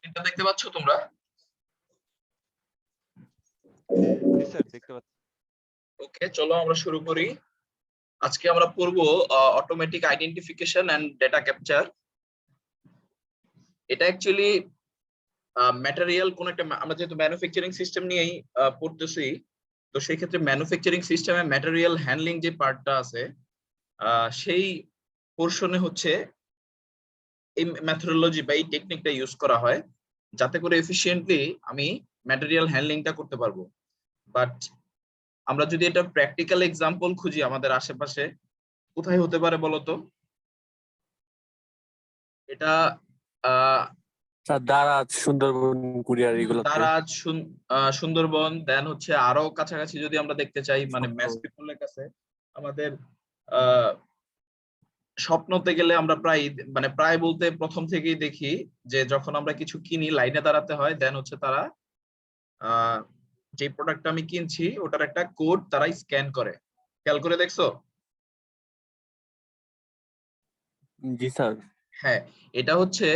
এটা দেখতে পাচ্ছ তোমরা? জি স্যার, দেখতে পাচ্ছি। ওকে, চলো আমরা শুরু করি। আজকে আমরা পড়বো automatic identification and data capture. এটা অ্যাকচুয়ালি ম্যাটেরিয়াল কোন একটা, আমরা যেহেতু ম্যানুফ্যাকচারিং সিস্টেম নিয়েই পড়তেছি, তো সেই ক্ষেত্রে ম্যানুফ্যাকচারিং সিস্টেমে ম্যাটেরিয়াল হ্যান্ডলিং যে পার্টটা আছে, সেই পোর্শনে হচ্ছে এই মেথোডোলজি বা এই টেকনিকটা ইউজ করা হয়, যাতে করে এফিশিয়েন্টলি আমি ম্যাটেরিয়াল হ্যান্ডলিংটা করতে পারবো। বাট আমরা যদি এটা প্র্যাকটিক্যাল এক্সাম্পল খুঁজি আমাদের আশেপাশে, কোথায় হতে পারে বলতো? এটা স্যার দারাজ, সুন্দরবন, কুরিয়ার এগুলোতে। দারাজ, সুন্দরবন, দেন হচ্ছে আরো কাছাকাছি যদি আমরা দেখতে চাই, মানে ম্যাস পিপলের কাছে আমাদের স্বপ্নতে গেলে আমরা প্রায় বলতে প্রথম থেকেই দেখি যে যখন আমরা কিছু কিনি লাইনে দাঁড়াতে হয়, দেন হচ্ছে তারা যে প্রোডাক্টটা আমি কিনছি ওটার একটা কোড তারা স্ক্যান করে। খেয়াল করে দেখছো? জি স্যার। হ্যাঁ, এটা হচ্ছে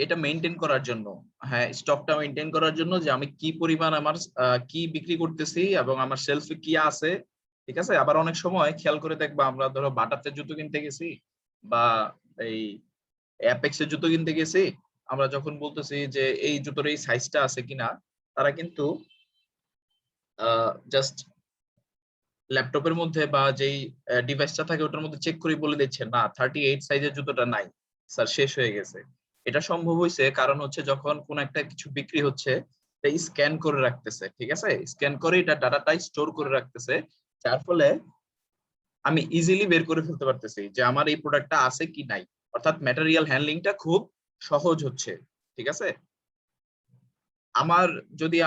এটা মেনটেন করার জন্য, হ্যাঁ, স্টকটা মেনটেন করার জন্য, যে আমি কি পরিমাণ আমার কি বিক্রি করতেছি এবং আমার সেলফে কি আছে। ঠিক আছে, আবার অনেক সময় খেয়াল করে দেখবা, আমরা ধরো বাটাতে জুতো কিনতে গেছি বা এই অ্যাপেক্সের জুতো কিনতে গেছি, আমরা যখন বলতেছি যে এই জুতোর এই সাইজটা আছে কিনা, তারা কিন্তু জাস্ট ল্যাপটপের মধ্যে বা যেই ডিভাইসটা থাকে ওটার মধ্যে চেক করে বলে দিচ্ছে না 38 সাইজের জুতোটা নাই স্যার, শেষ হয়ে গেছে। এটা সম্ভব হয়েছে কারণ হচ্ছে যখন কোন একটা কিছু বিক্রি হচ্ছে স্ক্যান করে রাখতেছে, ঠিক আছে, স্ক্যান করে এটা ডাটাটাই স্টোর করে রাখতেছে, যার ফলে আমি ইজিলি বের করে ফেলতে পারতেছি যে আমার এই প্রোডাক্টটা আছে কি নাই, অর্থাৎ ম্যাটেরিয়াল হ্যান্ডলিংটা খুব সহজ হচ্ছে। ঠিক আছে,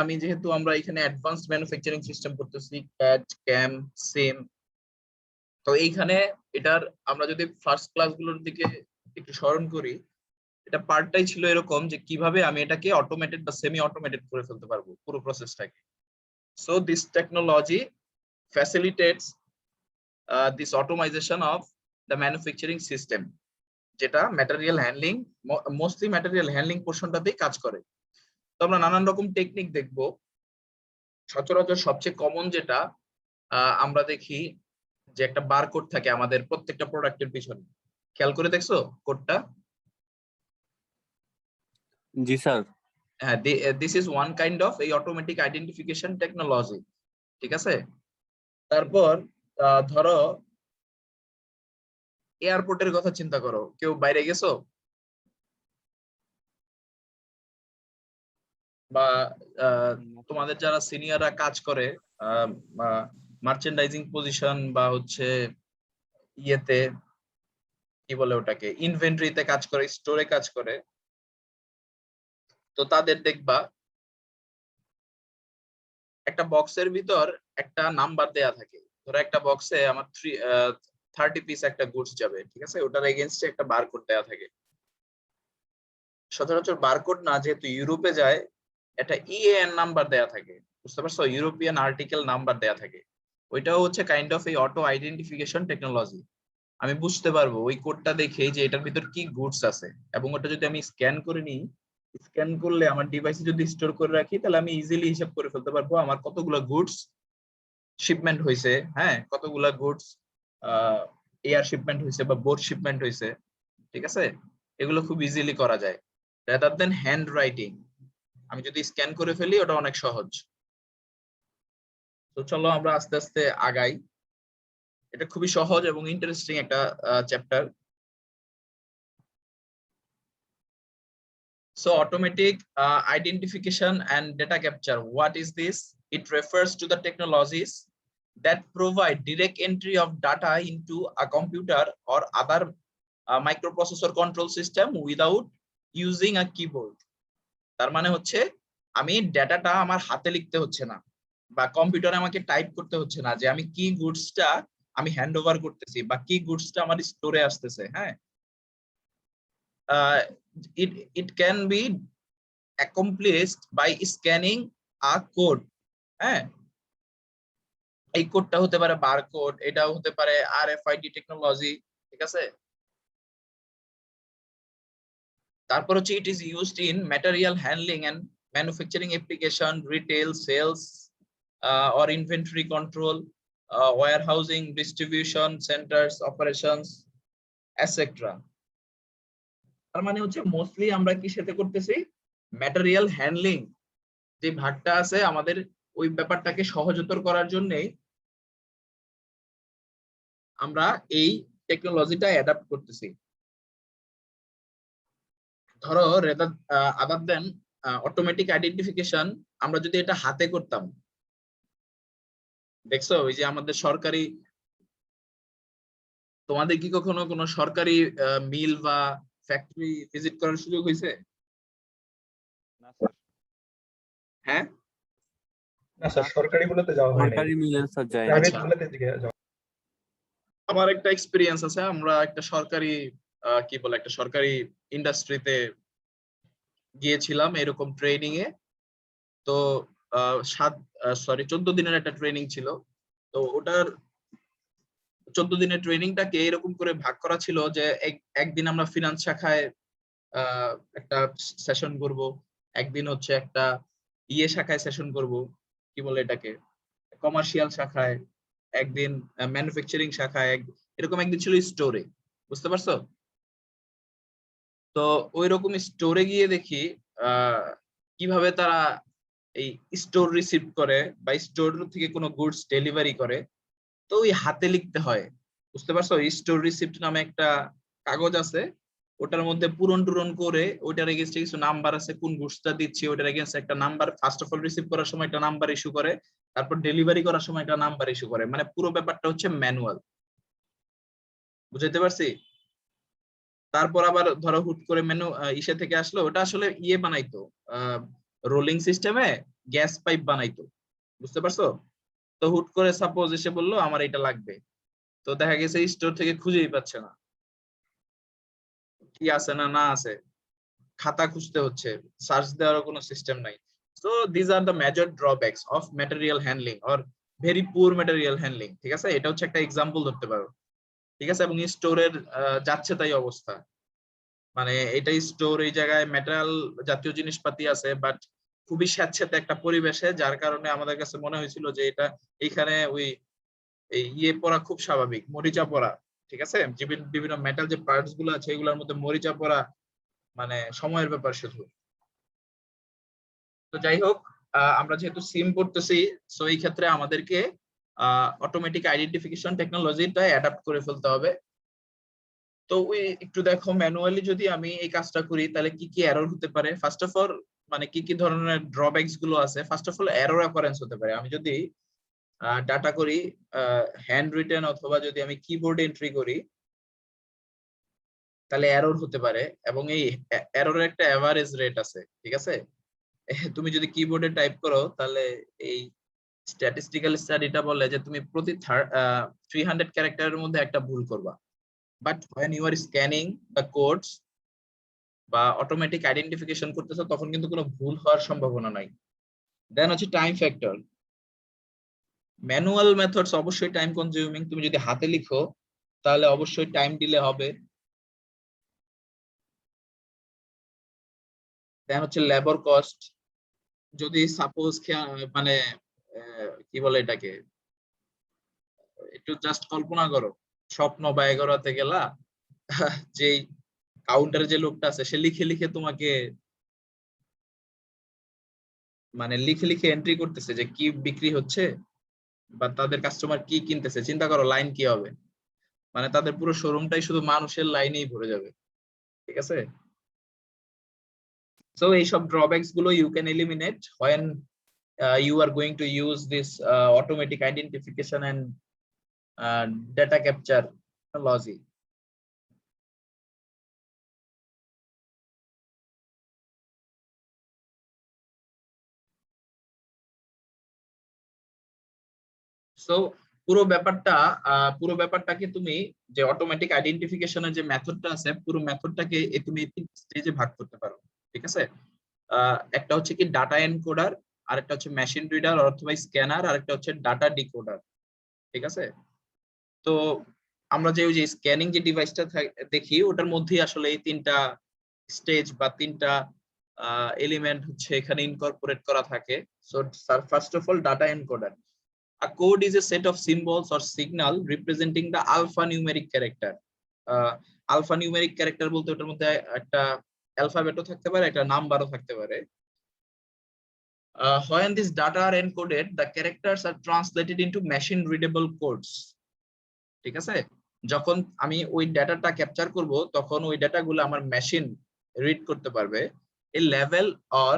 আমি যেহেতু আমরা এখানে অ্যাডভান্সড ম্যানুফ্যাকচারিং সিস্টেম করতেছি, ক্যাড, ক্যাম, সিম, তো এইখানে এটার আমরা যদি ফার্স্ট ক্লাসগুলোর দিকে একটু স্মরণ করি, এটা পার্টটাই ছিল এরকম যে কিভাবে আমি এটাকে অটোমেটেড বা সেমি অটোমেটেড করে ফেলতে পারবো পুরো প্রসেসটাকে। So this technology facilitates this automisation of the manufacturing system, যেটা material handling, mostly material handling পোর্শনটাতেই কাজ করে। তো আমরা নানান রকম টেকনিক দেখবো। সচরাচর সবচেয়ে কমন যেটা আমরা দেখি যে একটা বারকোড থাকে আমাদের প্রত্যেকটা প্রোডাক্টের পিছনে। খেয়াল করে দেখছো কোডটা? জি স্যার। হ্যাঁ, this is one kind of এই অটোমেটিক আইডেন্টিফিকেশন টেকনোলজি। ঠিক আছে, তারপর ধরো এয়ারপোর্টের কথা চিন্তা করো, কেউ বাইরে গেছো বা তোমাদের যারা সিনিয়ররা কাজ করে মার্চেন্ডাইজিং পজিশন বা হচ্ছে ইয়েতে, কি বলে ওটাকে, ইনভেন্টরিতে কাজ করে, স্টোরে কাজ করে, তো তাদের দেখবা একটা বক্সের ভিতর একটা নাম্বার দেয়া থাকে। ধরো একটা বক্সে আমার 30 পিস একটা গুডস যাবে, ঠিক আছে, ওটার এগেইনস্টে একটা বারকোড দেয়া থাকে। সচরাচর বারকোড না, যেহেতু ইউরোপে যায়, একটা ইএএন নাম্বার দেয়া থাকে, বুঝতে পারছো, ইউরোপিয়ান আর্টিকেল নাম্বার দেয়া থাকে। ওইটাও হচ্ছে কাইন্ড অফ এই অটো আইডেন্টিফিকেশন টেকনোলজি। আমি বুঝতে পারবো ওই কোডটা দেখে যে এটার ভিতর কি গুডস আছে, এবং ওটা যদি আমি স্ক্যান করে নিই, স্ক্যান করলে আমার ডিভাইসে যদি স্টোর করে রাখি, তাহলে আমি ইজিলি হিসাব করে ফেলতে পারবো আমার কতগুলো গুডস শিপমেন্ট হয়েছে, হ্যাঁ, কতগুলা গুডস এয়ার শিপমেন্ট হয়েছে বা বোট শিপমেন্ট হয়েছে। ঠিক আছে, এগুলো খুব ইজিলি করা যায় রাদার দেন হ্যান্ড রাইটিং। আমি যদি স্ক্যান করে ফেলি ওটা অনেক সহজ। তো চলো আমরা আস্তে আস্তে আগাই। এটা খুবই সহজ এবং ইন্টারেস্টিং একটা chapter. So automatic identification and data capture, what is this? It refers to the technologies that provide direct entry of data into a computer or other microprocessor control system without using a keyboard. তার মানে হচ্ছে আমি ডেটাটা আমার হাতে লিখতে হচ্ছে না বা কম্পিউটারে আমাকে টাইপ করতে হচ্ছে না যে আমি কি গুডসটা আমি হ্যান্ড ওভার করতেছি বা কি গুডসটা আমার স্টোরে আসতেছে। হ্যাঁ, it can be accomplished by scanning a code. হ্যাঁ, এই কোডটা হতে পারে বারকোড, এটাও হতে পারে আরএফআইডি টেকনোলজি। ঠিক আছে, তারপর হচ্ছে it is used in material handling and manufacturing application, retail, sales or inventory control, warehousing, distribution centers, operations, etc. তার মানে হচ্ছে মোস্টলি আমরা কি সাথে করতেছি, ম্যাটেরিয়াল হ্যান্ডলিং যে ভাগটা আছে আমাদের ওই ব্যাপারটাকে সহজতর করার জন্য আমরা এই টেকনোলজিটা অ্যাডাপ্ট করতেছি। ধরো আদার দেন অটোমেটিক আইডেন্টিফিকেশন, আমরা যদি এটা হাতে করতাম, দেখছো ওই যে আমাদের সরকারি, তোমাদের কি কখনো কোনো সরকারি মিল বা ফ্যাক্টরি ভিজিট করার সুযোগ হয়েছে? না স্যার। হ্যাঁ, না স্যার, সরকারি গুলোতে যাওয়া হয় না, সরকারি মিলে স্যার যায় না। প্রাইভেট আচ্ছা। গুলোতে দিকে যাওয়া। আমার একটা এক্সপিরিয়েন্স আছে, আমরা একটা সরকারি কি বলে একটা সরকারি ইন্ডাস্ট্রিতে গিয়েছিলাম এরকম ট্রেনিং এ। তো 14 দিনের একটা ট্রেনিং ছিল। তো ওটার 14 দিনের ট্রেনিংটাকে এরকম করে ভাগ করা ছিল যে একদিন আমরা ফিনান্স শাখায় একটা সেশন করব, একদিন হচ্ছে একটা শাখায় সেশন করব, কি বলে এটাকে কমার্শিয়াল শাখায়, একদিন ম্যানুফ্যাকচারিং শাখায়, এরকম একদিন ছিল স্টোরে, বুঝতে পারছো? তো ওই রকম স্টোরে গিয়ে দেখি কিভাবে তারা এই স্টোর রিসিভ করে বা স্টোর থেকে কোনো গুডস ডেলিভারি করে। তো ওই হাতে লিখতে হয়, বুঝতে পারছো? স্টোর রিসিপ্ট নামে একটা কাগজ আছে, ওটার মধ্যে পূরণ টুরন করে ওইটার এগেইনস্টে কিছু নাম্বার আছে, কোন গুডসটা দিচ্ছি ওইটার এগেইনস্টে একটা number, first of all receive করার সময় একটা নাম্বার ইস্যু করে, তারপর ডেলিভারি করার সময় একটা নাম্বার ইস্যু করে, মানে পুরো ব্যাপারটা হচ্ছে ম্যানুয়াল। বুঝাইতে পারছি? তারপর আবার ধরো হুট করে মেনু ইসে থেকে আসলো, ওটা আসলে বানাইতো রোলিং সিস্টেমে গ্যাস পাইপ বানাইতো, বুঝতে পারছো? তো হুট করে সাপোজ এসে বললো আমার এটা লাগবে, তো দেখা গেছে স্টোর থেকে খুঁজেই পাচ্ছে না, কি আছে না না আছে, খাতা খুঁজতে হচ্ছে, সার্চ দেওয়ার কোনো সিস্টেম নাই। So these are the major drawbacks of material handling or very poor material handling. ঠিক আছে, এটা হচ্ছে একটা এক্সাম্পল ধরতে পারো। ঠিক আছে, এবং স্টোরের যাচ্ছে তাই অবস্থা, মানে এটা স্টোর, এই জায়গায় মেটাল জাতীয় জিনিসপাতি আছে বাট খুবই স্যাঁতসেঁতে একটা পরিবেশে, যার কারণে আমাদের কাছে মনে হয়েছিল যে এটা এইখানে ওই পড়া খুব স্বাভাবিক, মরিচা পড়া। ঠিক আছে, বিভিন্ন মেটাল যে পার্টস গুলো আছে এগুলোর মধ্যে মরিচা পড়া মানে সময়ের ব্যাপার শুধু। তো যাই হোক, আমরা যেহেতু সিম পড়তেছি, সো এই ক্ষেত্রে আমাদেরকে অটোমেটিক আইডেন্টিফিকেশন টেকনোলজিটা অ্যাডাপ্ট করে ফেলতে হবে। তো ওই একটু দেখো, ম্যানুয়ালি যদি আমি এই কাজটা করি তাহলে কি কি এরর হতে পারে। ফার্স্ট অফ অল মানে কি কি ধরনের ড্রব্যাকস গুলো আছে, ফার্স্ট অফ অল এরর অ্যাকারেন্স হতে পারে। আমি যদি ডাটা করি হ্যান্ড রিটেন অথবা যদি আমি কিবোর্ড এন্ট্রি করি তাহলে এরর হতে পারে, এবং এই এররের একটা এভারেজ রেট আছে। ঠিক আছে, তুমি যদি কিবোর্ডে টাইপ করো তাহলে এই স্ট্যাটিস্টিক্যাল স্টাডিটা বলে যে তুমি প্রতি 300 ক্যারেক্টারের মধ্যে একটা ভুল করবা। But when you are scanning the codes বা অটোমেটিক আইডেন্টিফিকেশন করতেছো তখন কিন্তু কোনো ভুল হওয়ার সম্ভাবনা নাই। দেন হচ্ছে টাইম ফ্যাক্টর। ম্যানুয়াল মেথডস অবশ্যই টাইম কনজিউমিং, তুমি যদি হাতে লিখো তাহলে অবশ্যই টাইম ডিলে হবে। দেন হচ্ছে লেবার কস্ট। যদি সাপোজ মানে কি বলে এটাকে, একটু জাস্ট কল্পনা করো, স্বপ্ন বা এগোরাতে গেলা, যেই কাউন্টারে যে লোকটা আছে সে লিখে লিখে তোমাকে মানে লিখে লিখে এন্ট্রি করতেছে যে কি বিক্রি হচ্ছে বা তাদের কাস্টমার কি কিনতেছে, চিন্তা করো লাইন কি হবে। মানে তাদের পুরো শোরুমটাই শুধু মানুষের লাইনেই ভরে যাবে। ঠিক আছে, সো এইসব ড্রব্যাকস গুলো you can eliminate when you are going to use this automatic identification and data capture technology. So পুরো ব্যাপারটাকে তুমি যে অটোমেটিক আইডেন্টিফিকেশনের যে মেথডটা আছে পুরো মেথডটাকে তুমি তিন স্টেজে ভাগ করতে পারো। ঠিক আছে, একটা হচ্ছে কি ডাটা এনকোডার, আরেকটা হচ্ছে মেশিন রিডার অথবা স্ক্যানার, আরেকটা হচ্ছে ডাটা ডিকোডার। ঠিক আছে, তো আমরা যে ওই যে স্ক্যানিং যে ডিভাইসটা দেখি ওটার মধ্যেই আসলে এই তিনটা স্টেজ বা 3টা এলিমেন্ট হচ্ছে এখানে ইনকর্পোরেট করা থাকে। So first of all data encoder, a code is a set of symbols or signal representing the alphanumeric character. Alphanumeric character বলতে ওটার মধ্যে একটা অ্যালফাবেটও থাকতে পারে, একটা নাম্বারও থাকতে পারে। When these data are encoded, the characters are translated into machine readable codes. ঠিক আছে, যখন আমি ওই ডাটাটা ক্যাপচার করব তখন ওই ডাটাগুলো আমার মেশিন রিড করতে পারবে। A level or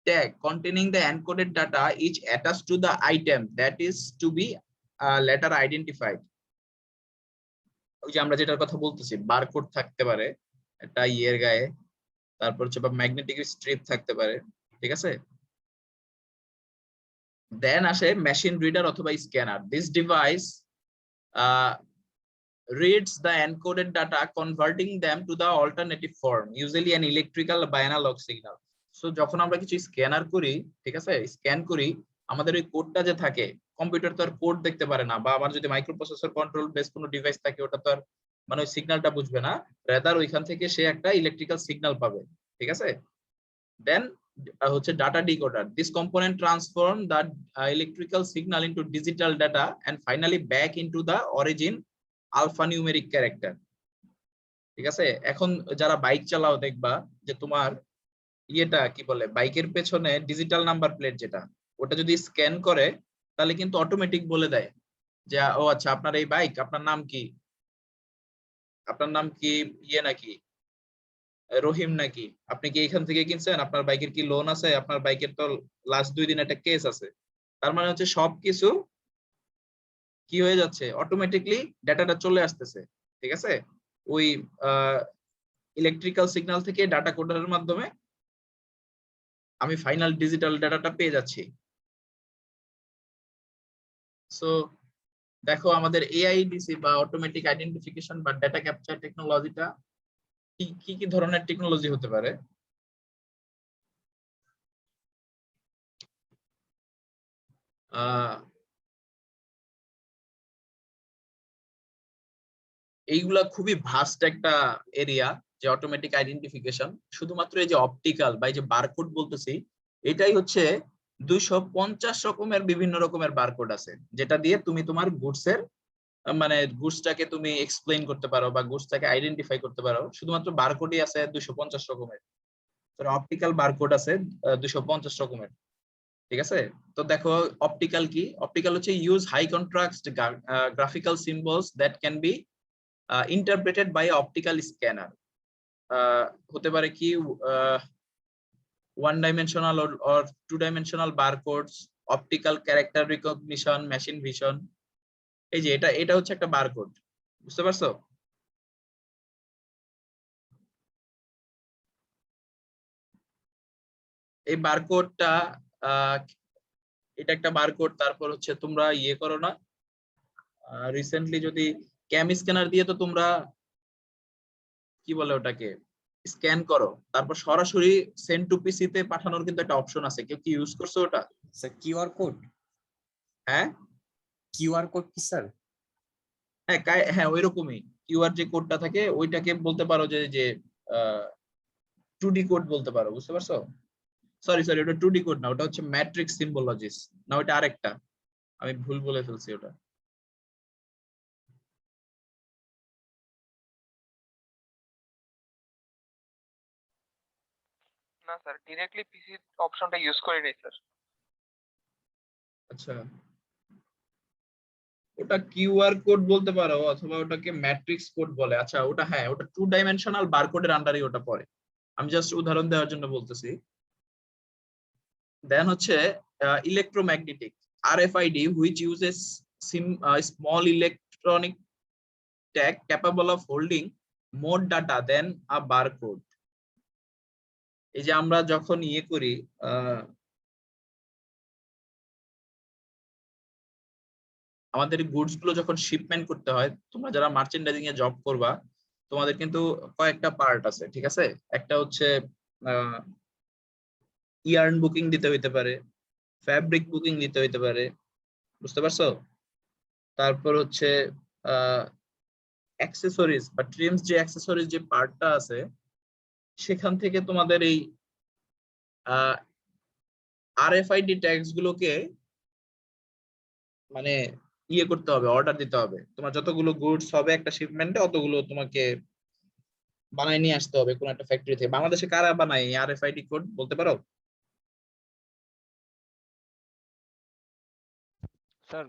tag containing the encoded data is attached to the item that is to be later identified. ওই যে আমরা যেটার কথা বলতেছি, বারকোড থাকতে পারে একটা ইয়ের গায়ে, তারপর হচ্ছে বা ম্যাগনেটিক স্ট্রিপ থাকতে পারে, ঠিক আছে। দেন আসে মেশিন রিডার অথবা scanner. This device reads the encoded data, converting them to the alternative form, usually an electrical বা analog signal. সো যখন আমরা কিছু স্ক্যানার করি, ঠিক আছে, স্ক্যান করি, আমাদের ওই কোডটা যে থাকে, কম্পিউটার তো আর কোড দেখতে পারে না, বা আমার যদি মাইক্রোপ্রসেসর কন্ট্রোল বেস কোনো ডিভাইস থাকে, ওটা তো আর মানে ওই সিগন্যালটা বুঝবে না, রাদার ওইখান থেকে সে একটা ইলেকট্রিক্যাল সিগন্যাল পাবে, ঠিক আছে। দেন হচ্ছে data decoder. This component transform the electrical signal into digital data and finally back into the origin alphanumeric character, ঠিক আছে। এখন যারা বাইক চালাও দেখবা যে তোমার ইয়েটা কি বলে, বাইকের পেছনে ডিজিটাল নাম্বার প্লেট যেটা, ওটা যদি স্ক্যান করে তাহলে কিন্তু অটোমেটিক বলে দেয় যে ও আচ্ছা আপনার এই বাইক, আপনার নাম কি, আপনার নাম কি ইয়ে নাকি রহিম নাকি, আপনি কি এখান থেকে কিনছেন, আপনার বাইকের কি লোন আছে, আপনার বাইকের তো লাস্ট 2 দিন একটা কেস আছে। তার মানে হচ্ছে সবকিছু কি হয়ে যাচ্ছে, অটোমেটিকলি ডাটাটা চলে আসতেছে, ঠিক আছে। ওই ইলেকট্রিক্যাল সিগন্যাল থেকে ডাটা কোডারের মাধ্যমে আমি ফাইনাল ডিজিটাল ডাটাটা পেয়ে যাচ্ছি। সো দেখো আমাদের এআইডিসি বা অটোমেটিক আইডেন্টিফিকেশন বা ডাটা ক্যাপচার টেকনোলজিটা কি কি ধরনের টেকনোলজি হতে পারে। এইগুলা খুবই ভাস্ট একটা এরিয়া, যে অটোমেটিক আইডেন্টিফিকেশন। শুধুমাত্র এই যে অপটিক্যাল বা এই যে বারকোড বলতেছি, এটাই হচ্ছে 250 রকমের বিভিন্ন রকমের বারকোড আছে, যেটা দিয়ে তুমি তোমার গুডসের মানে গুডসটাকে তুমি এক্সপ্লেইন করতে পারো বা গুডসটাকে আইডেন্টিফাই করতে পারো। শুধুমাত্র বারকোডই আছে 250 রকমের, অপটিক্যাল বারকোড আছে 250 রকমের, ঠিক আছে। তো দেখো অপটিক্যাল কি, অপটিক্যাল হচ্ছে use high contrast graphical symbols that can be interpreted by optical scanner. হতে পারে কি one dimensional or two dimensional barcodes, optical character recognition, machine vision. এই যে এটা হচ্ছে একটা বারকোড, বুঝতে পারছো। এই বারকোডটা এটা একটা বারকোড। তারপর হচ্ছে তোমরা ইয়ে করো না, রিসেন্টলি যদি ক্যাম স্ক্যানার দিয়ে তো তোমরা কি বলে ওটাকে স্ক্যান করো, তারপর সরাসরি সেন্ড টু পিসি তে পাঠানোর কিন্তু একটা অপশন আছে, কেউ কি ইউজ করছো ওটা? স্যার কিউআর কোড, হ্যাঁ কিউআর কোড কি স্যার? হ্যাঁ হ্যাঁ ওইরকমই কিউআর যে কোডটা থাকে ওইটাকে বলতে পারো যে 2D কোড বলতে পারো, বুঝতে পারছো। সরি ওটা 2D কোড না, ওটা হচ্ছে ম্যাট্রিক্স সিম্বলজিস, না ওটা আরেকটা, আমি ভুল বলে ফেলছি ওটা। না স্যার, ডিরেক্টলি পিসি অপশনটা ইউজ করি নাই স্যার। আচ্ছা, ওটা কিউআর কোড বলতে পারো অথবা ওটাকে ম্যাট্রিক্স কোড বলে। আচ্ছা ওটা হ্যাঁ, ওটা 2 ডাইমেনশনাল বারকোডের আন্ডারই ওটা পড়ে, আমি জাস্ট উদাহরণ দেওয়ার জন্য বলতেছি। দেন হচ্ছে electromagnetic RFID which uses small electronic tag capable of holding more data than a barcode. এই যে আমরা যখন ইয়ে করি আমাদের গুডস গুলো যখন শিপমেন্ট করতে হয়, তোমরা যারা মার্চেন্ডাইজিং এ জব করবা তোমাদের কিন্তু কয়েকটা পার্ট আছে, ঠিক আছে। একটা হচ্ছে ইয়ার্ন বুকিং দিতে হইতে পারে, ফ্যাব্রিক বুকিং দিতে হইতে পারে, বুঝতে পারছো। তারপর হচ্ছে অ্যাক্সেসরিজ বা ট্রিমস যে অ্যাক্সেসরিজ যে পার্টটা আছে সেখান থেকে তোমাদের এই আরএফআইডি ট্যাগস গুলোকে মানে ইয়ে করতে হবে, অর্ডার দিতে হবে। তোমার যতগুলো গুডস হবে একটা শিপমেন্টে অতগুলো তোমাকে বানায় নিয়ে আসতে হবে কোন একটা ফ্যাক্টরি থেকে। বাংলাদেশে কারা বানায় এই আরএফআইডি কোড বলতে পারো? স্যার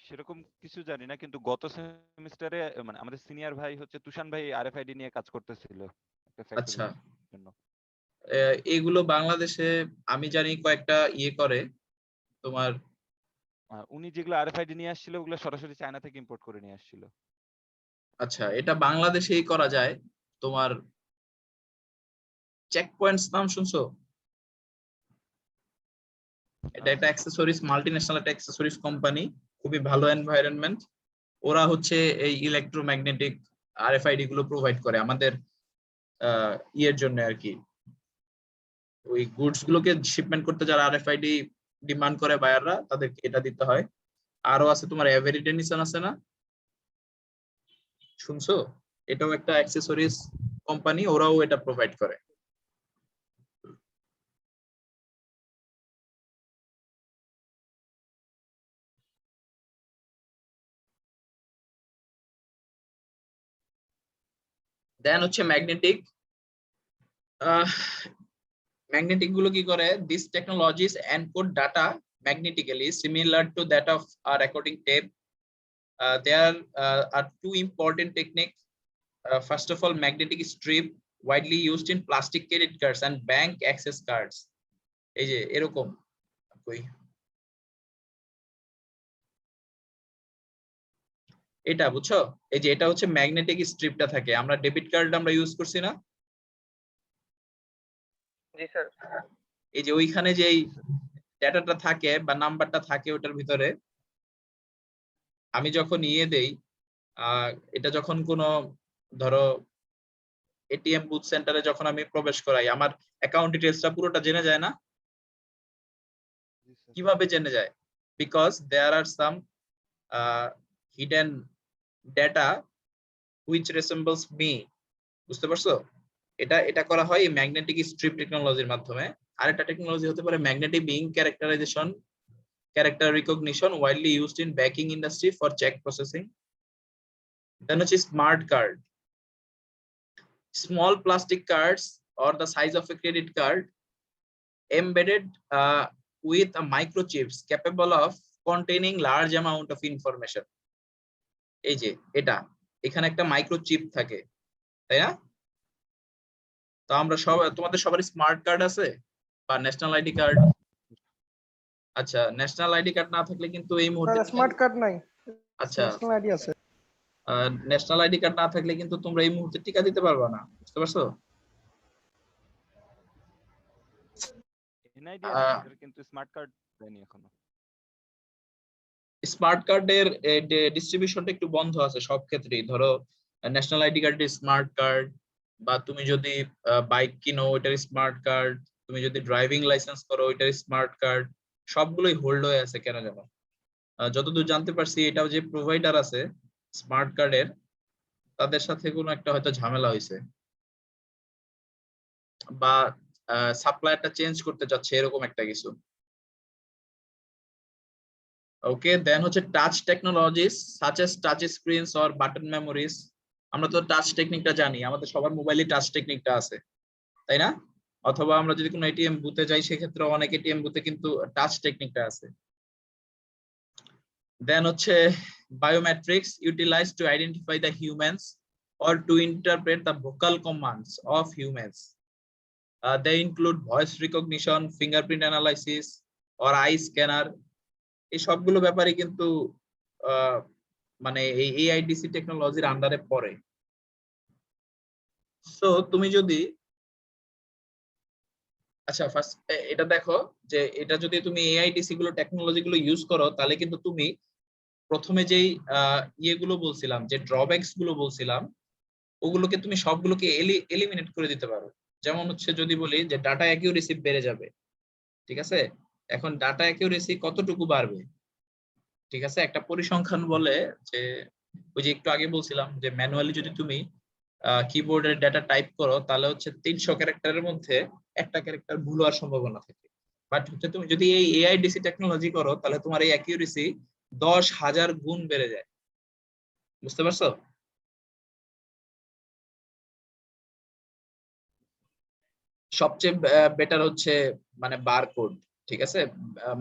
সেরকম কিছু জানি না, কিন্তু গত সেমিস্টারে মানে আমাদের সিনিয়র ভাই হচ্ছে তুষান ভাই আরএফআইডি নিয়ে কাজ করতেছিল একটা আচ্ছা, ফ্যাক্টরির জন্য। এইগুলো বাংলাদেশে আমি জানি কয়েকটা ইয়ে করে তোমার। উনি যেগুলো আরএফআইডি নিয়ে আসছিল ওগুলো সরাসরি চায়না থেকে ইম্পোর্ট করে নিয়ে আসছিল। আচ্ছা, এটা বাংলাদেশেই করা যায়। তোমার চেক পয়েন্টস নাম শুনছো? এটা একটা অ্যাক্সেসরিজ, মাল্টিন্যাশনাল একটা অ্যাক্সেসরিজ কোম্পানি, খুবই ভালো এনভায়রনমেন্ট। ওরা হচ্ছে এই ইলেকট্রোম্যাগনেটিক আরএফআইডি গুলো প্রোভাইড করে আমাদের ইয়ের জন্য আর কি। ওই গুডস গুলোকে শিপমেন্ট করতে যারা আরএফআইডি ডিমান্ড করে বায়াররা, তাদেরকে এটা দিতে হয়। আরো আছে তোমার এভারি ডেনিসন আছে না, শুনছো? এটাও একটা অ্যাক্সেসরিজ কোম্পানি, ওরাও এটা প্রোভাইড করে। দেন হচ্ছে ম্যাগনেটিক। ম্যাগনেটিক গুলো কি করে? This technologies encode data magnetically similar to that of a recording tape. There are two important techniques. First of all, magnetic strip, widely used in plastic credit cards and bank access cards. এই যে এরকম কই এটা বুঝছো? এই যে এটা হচ্ছে ম্যাগনেটিক স্ট্রিপটা থাকে, আমরা ডেবিট কার্ড আমরা ইউজ করছি না, জি স্যার। এই যে ওইখানে যে ডেটাটা থাকে বা নাম্বারটা থাকে ওটার ভিতরে, আমি যখন ইয়ে দেই এটা যখন কোনো ধরো এটিএম বুথ সেন্টারে যখন আমি প্রবেশ করাই, আমার অ্যাকাউন্ট ডিটেইলসটা পুরোটা জেনে যায় না? কিভাবে জেনে যায়? Because there are some hidden data which resembles me. বুঝতে পারছো? এটা করা হয় ম্যাগনেটিক স্ট্রিপ টেকনোলজির মাধ্যমে। আরেকটা টেকনোলজি হতে পারে magnetic ink characterisation, character recognition, widely used in banking industry for check processing. Then হচ্ছে smart card, small plastic cards or the size of a credit card embedded with a microchips capable of containing large amount of information. এই যে এটা এখানে একটা microchip থাকে, তাই না? তো আমরা সব, তোমাদের সবার স্মার্ট কার্ড আছে বা ন্যাশনাল আইডি কার্ড? আচ্ছা, ন্যাশনাল আইডি কার্ড না থাকলে কিন্তু এই মুহূর্তে স্মার্ট কার্ড নাই, আচ্ছা ন্যাশনাল আইডি আছে। ন্যাশনাল আইডি কার্ড না থাকলে কিন্তু তোমরা এই মুহূর্তে টিকা দিতে পারবে না। বুঝতে পারছো? এনআইডি আছে স্যার, কিন্তু স্মার্ট কার্ড দেয়নি এখনো। স্মার্ট কার্ডের ডিস্ট্রিবিউশনটা একটু বন্ধ আছে সব ক্ষেত্রেই। ধরো ন্যাশনাল আইডি কার্ডের স্মার্ট কার্ড, বা তুমি যদি বাইক কিনো ওইটার স্মার্ট কার্ড, তুমি যদি ড্রাইভিং লাইসেন্স করো ওইটার স্মার্ট কার্ড, সবগুলোই হোল্ড হয়ে আছে কেন যেন। যতদূর জানতে পারছি এটাও যে প্রোভাইডার আছে স্মার্ট কার্ডের, তাদের সাথে কোনো একটা হয়তো ঝামেলা হয়েছে, বা সাপ্লায়ারটা চেঞ্জ করতে চাচ্ছে এরকম একটা কিছু। ওকে, দেন হচ্ছে touch technologies such as touch screens or button memories. আমরা তো টাচ টেকনিকটা জানি, আমাদের সবার মোবাইলে টাচ টেকনিকটা আছে, তাই না? অথবা আমরা যদি কোনো এটিএম বুথে যাই সেক্ষেত্রে অনেক এটিএম বুথে কিন্তু টাচ টেকনিকটা আছে। দেন হচ্ছে biometrics utilize to identify the humans or to interpret the vocal commands of humans. They include voice recognition, fingerprint analysis or eye scanner. এই সবগুলো ব্যাপারে কিন্তু মানে এই এআইডিসি টেকনোলজির আন্ডারে পড়ে। সো তুমি যদি আচ্ছা ফার্স্ট এটা দেখো যে এটা যদি তুমি এআইডিসি গুলো টেকনোলজি গুলো ইউজ করো, তাহলে কিন্তু তুমি প্রথমে যেই ইয়েগুলো বলছিলাম, যে ড্রব্যাকস গুলো বলছিলাম, ওগুলোকে তুমি সবগুলোকে এলিমিনেট করে দিতে পারো। যেমন হচ্ছে যদি বলি যে ডাটা অ্যাকিউরেসি বেড়ে যাবে, ঠিক আছে? এখন ডাটা অ্যাকিউরেসি কতটুকু বাড়বে? ঠিক আছে, একটা পরিসংখ্যান বলে যে ওই যে একটু আগে বলছিলাম যে ম্যানুয়ালি যদি তুমি কিবোর্ডের ডাটা টাইপ করো তাহলে হচ্ছে 300 ক্যারেক্টারের মধ্যে একটা ক্যারেক্টার ভুল হওয়ার সম্ভাবনা থাকে। বাট হচ্ছে তুমি যদি এই এআইডিসি টেকনোলজি করো তাহলে তোমার এই অ্যাকিউরেসি 10,000 গুণ বেড়ে যায়। বুঝতে পারছো? সবচেয়ে বেটার হচ্ছে মানে বারকোড। ঠিক আছে,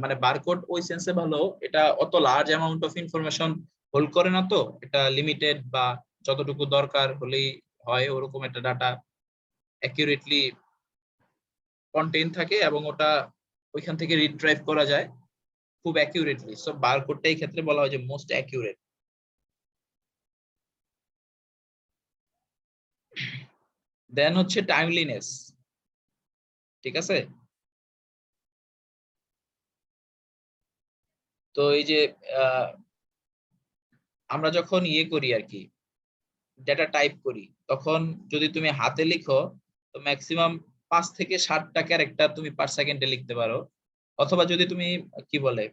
মানে বারকোড ওই সেন্সে ভালো, এটা অত large amount of information hold করে না, তো এটা লিমিটেড বা যতটুকু দরকার হলেই হয় ওরকম একটা ডাটা অ্যাকিউরেটলি কন্টেইন থাকে এবং ওটা ওইখান থেকে রিট্রাইভ করা যায় খুব অ্যাকিউরেটলি। সো বারকোডটা এই ক্ষেত্রে বলা হয় যে মোস্ট অ্যাকিউরেট। দেন হচ্ছে টাইমলিনেস। ঠিক আছে, তো এই যে আহ, আমরা যখন ইয়ে করি আর কি, ডেটা টাইপ করি, তখন যদি তুমি হাতে লিখো তো ম্যাক্সিমাম 5 থেকে 7টা ক্যারেক্টার তুমি পার সেকেন্ডে লিখতে পারো। অথবা যদি তুমি কি বলে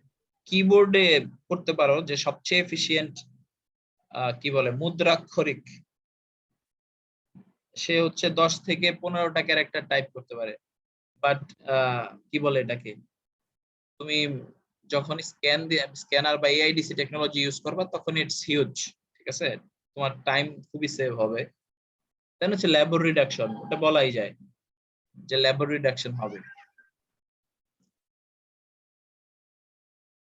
কিবোর্ডে করতে পারো, যে সবচেয়ে এফিশিয়েন্ট কি বলে মুদ্রাক্ষরিক, সে হচ্ছে 10 থেকে 15টা ক্যারেক্টার টাইপ করতে পারে। বাট কি বলে এটাকে, তুমি যখন স্ক্যানার বা এআইডিসি টেকনোলজি ইউজ করবা তখন ইটস হিউজ। ঠিক আছে, তোমার টাইম খুবই সেভ হবে। দেন হচ্ছে লেবার রিডাকশন, ওটা বলাই যায় যে লেবার রিডাকশন হবে।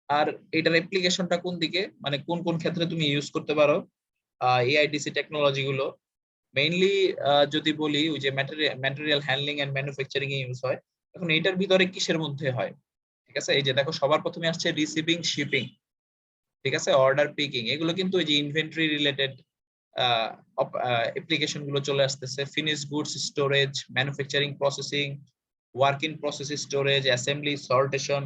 আর এটার অ্যাপ্লিকেশনটা কোন দিকে, মানে কোন কোন ক্ষেত্রে তুমি ইউজ করতে পারো এআইডিসি টেকনোলজি গুলো, মেইনলি যদি বলি ওই যে ম্যাটেরিয়াল হ্যান্ডলিং এন্ড ম্যানুফ্যাকচারিং এ ইউজ হয়। এখন এটার ভিতরে কিসের মধ্যে হয়? ঠিক আছে, এই যে দেখো সবার প্রথমে আসছে রিসিভিং, শিপিং, ঠিক আছে, অর্ডার পিকিং, এগুলো কিন্তু ওই যে ইনভেন্টরি রিলেটেড অ্যাপ্লিকেশন গুলো চলে আসতেছে। Finish goods storage, manufacturing processing, work in process storage, assembly, sortation,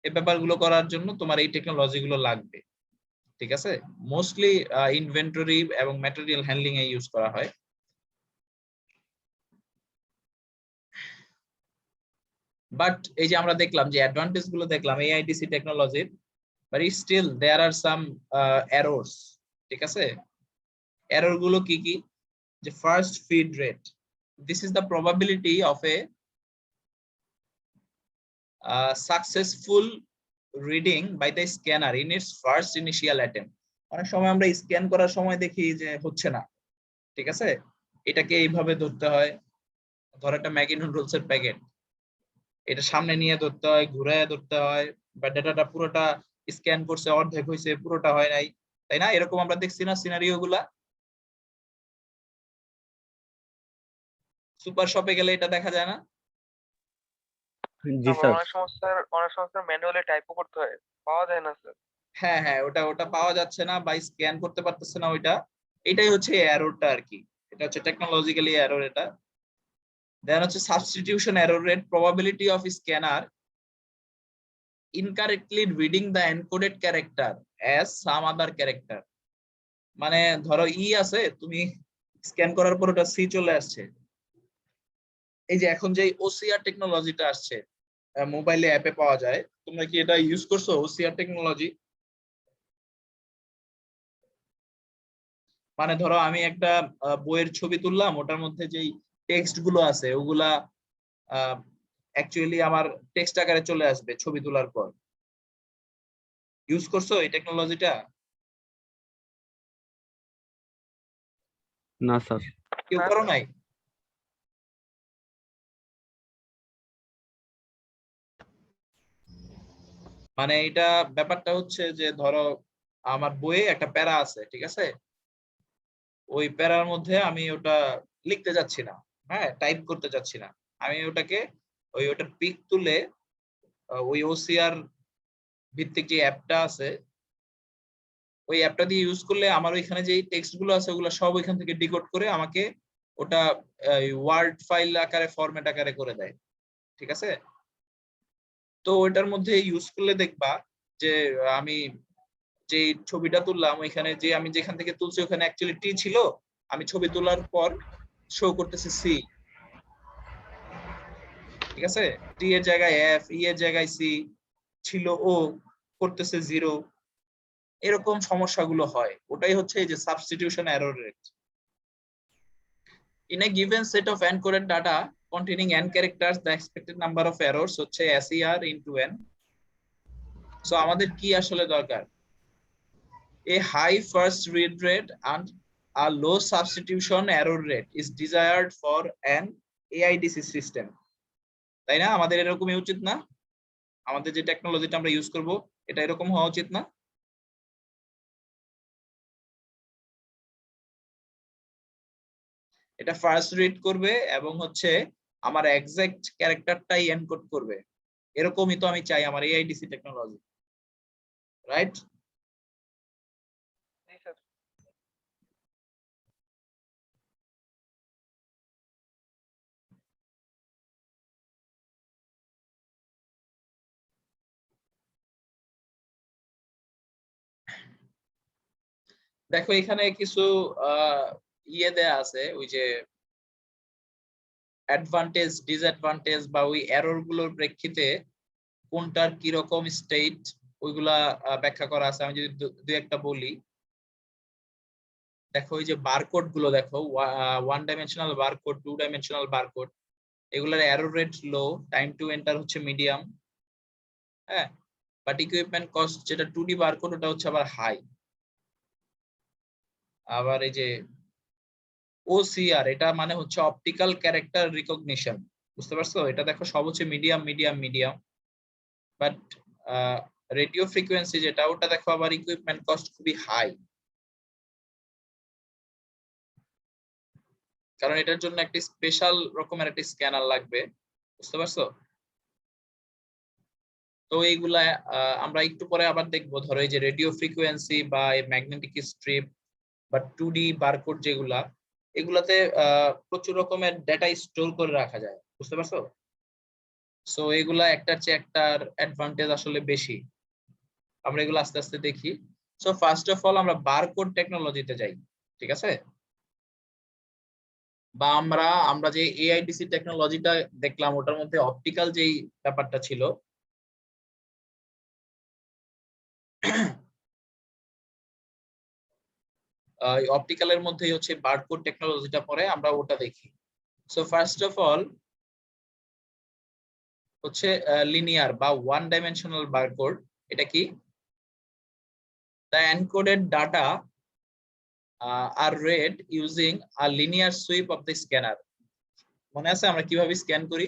এই ব্যাপারগুলো করার জন্য তোমার এই টেকনোলজি গুলো লাগবে। ঠিক আছে, মোস্টলি ইনভেন্টরি এবং ম্যাটেরিয়াল হ্যান্ডলিং এ ইউজ করা হয়। বাট এই যে আমরা দেখলাম যে অ্যাডভান্টেজ গুলো দেখলাম এআইডিসি টেকনোলজির, but still there are some errors. ঠিক আছে, এরর গুলো কি কি? যে first feed rate, this is the probability of a successful reading by the scanner in its first initial attempt. অনেক সময় আমরা স্ক্যান করার সময় দেখি যে হচ্ছে না। ঠিক আছে, এটাকে এইভাবে ধরতে হয়, ধর একটা ম্যাগি নুডলস এর প্যাকেট, এটা সামনে নিয়ে ধরতে হয়, ঘুরায় ধরতে হয়, বা ডেটাটা পুরোটা স্ক্যান করছে, অর্ধেক হয়েছে, পুরোটা হয় নাই, তাই না? এরকম আমরা দেখছি না সিনারিও গুলা? সুপার শপে গেলে এটা দেখা যায় না? জি আবার স্যার। অনেক সময় স্যার ম্যানুয়ালি টাইপও করতে হয়, পাওয়া যায় না স্যার। হ্যাঁ হ্যাঁ, ওটা ওটা পাওয়া যাচ্ছে না বা স্ক্যান করতে পারতেছে না ওইটা, এটাই হচ্ছে এররটা আর কি। এটা হচ্ছে টেকনোলজিক্যালি এরর এটা। দেন হচ্ছে substitution error rate, probability of scanner incorrectly reading the encoded character as some other character. মানে ধরো আছে, তুমি স্ক্যান করার পর ওটা সি চলে আসছে। এই যে এখন যে ওসিআর টেকনোলজিটা আসছে, মোবাইলে অ্যাপে পাওয়া যায়, তোমরা কি এটা ইউজ করছো ওসিআর টেকনোলজি? মানে ধরো আমি একটা বইয়ের ছবি তুললাম, ওটার মধ্যে যেই টেক্সট গুলো আছে ওগুলা অ্যাকচুয়ালি আমার টেক্সট আকারে চলে আসবে ছবি তোলার পর। ইউজ করছো এই টেকনোলজিটা? না স্যার। কেউ হ্যাঁ করো স্যার। নাই? মানে এটা ব্যাপারটা হচ্ছে যে ধরো আমার বইয়ে একটা প্যারা আছে, ঠিক আছে, ওই প্যারার মধ্যে আমি ওটা লিখতে যাচ্ছি না, হ্যাঁ টাইপ করতে যাচ্ছি না, আমি ওটাকে ওটার পিক তুলে ওই ওসিআর ভিত্তিক যে অ্যাপটা আছে ওই অ্যাপটা দিয়ে ইউজ করলে আমার ওইখানে যে টেক্সট গুলো আছে ওগুলো সব ওইখান থেকে ডিকোড করে আমাকে ওটা ওয়ার্ড ফাইল আকারে, ফরম্যাট আকারে করে দেয়। ঠিক আছে, তো ওইটার মধ্যে ইউজ করলে দেখবা যে আমি যে ছবিটা তুললাম ওইখানে যে আমি যেখান থেকে তুলছি ওখানে অ্যাকচুয়ালি টি ছিল, আমি ছবি তোলার পর শো করতেছে সি। ঠিক আছে, টি এর জায়গায় এফ, ই এর জায়গায় সি ছিল, ও করতেছে 0। এরকম সমস্যাগুলো হয়, ওটাই হচ্ছে এই যে substitution error rate. In a given set of encoded data containing n characters, the expected number of errors হচ্ছে SER into n. So আমাদের কি আসলে দরকার? A high first read rate and a low substitution error rate is desired for an AIDC system. তাই না? আমাদের এরকমই উচিত না? আমাদের যে টেকনোলজিটা আমরা ইউজ করব এটা এরকম হওয়া উচিত না? এটা ফার্স্ট রিড করবে এবং হচ্ছে আমার এক্সাক্ট ক্যারেক্টারটাই এনকোড করবে, এরকমই তো আমি চাই আমার এআইডিসি টেকনোলজি, রাইট? জি স্যার। দেখো এখানে কিছু ইয়ে দেয়া আছে, ওই যে অ্যাডভান্টেজ ডিসঅ্যাডভান্টেজ বা ওই এরর গুলোর প্রেক্ষিতে কোনটার কি রকম স্টেট ওইগুলা ব্যাখ্যা করা আছে। আমি যদি দুই একটা বলি, দেখো ওই যে বারকোড গুলো দেখো, 1 ডাইমেনশনাল বারকোড, 2 ডাইমেনশনাল বারকোড, এগুলার error rate low, time to enter হচ্ছে মিডিয়াম, হ্যাঁ, বাট ইকুইপমেন্ট কস্ট যেটা 2D বারকোড ওটা হচ্ছে আবার হাই। আবার এই যে OCR এটা মানে হচ্ছে অপটিক্যাল ক্যারেক্টার রিকগনিশন, বুঝতে পারছো? এটা দেখো সব হচ্ছে medium medium medium, but radio frequency যেটা ওটা দেখো আবার ইকুইপমেন্ট কস্ট খুবই হাই, কারণ এটার জন্য একটা স্পেশাল রকমের একটা স্ক্যানার লাগবে, বুঝতে পারছো? তো এইগুলা আমরা একটু পরে আবার দেখবো। ধরো এই যে রেডিও ফ্রিকোয়েন্সি বা ম্যাগনেটিক স্ট্রিপ বা 2D বারকোড যেগুলা, এগুলাতে প্রচুর রকমের ডেটা স্টোর করে রাখা যায়, বুঝতে পারছো? সো এগুলা একটার চেয়ে একটার অ্যাডভান্টেজ আসলে বেশি, আমরা এগুলো আস্তে আস্তে দেখি। সো ফার্স্ট অফ অল আমরা বারকোড টেকনোলজিতে যাই, ঠিক আছে? বা আমরা যে এআইডিসি টেকনোলজিটা দেখলাম ওটার মধ্যে অপটিক্যাল যেই ব্যাপারটা ছিল, অপটিক্যালের মধ্যেই হচ্ছে বারকোড টেকনোলজিটা পরে আমরা ওটা দেখি। সো ফার্স্ট অফ অল হচ্ছে লিনিয়ার বা 1 ডাইমেনশনাল বারকোড। এটা কি? The encoded data are read using a linear sweep of the scanner. মনে আছে আমরা কিভাবে স্ক্যান করি?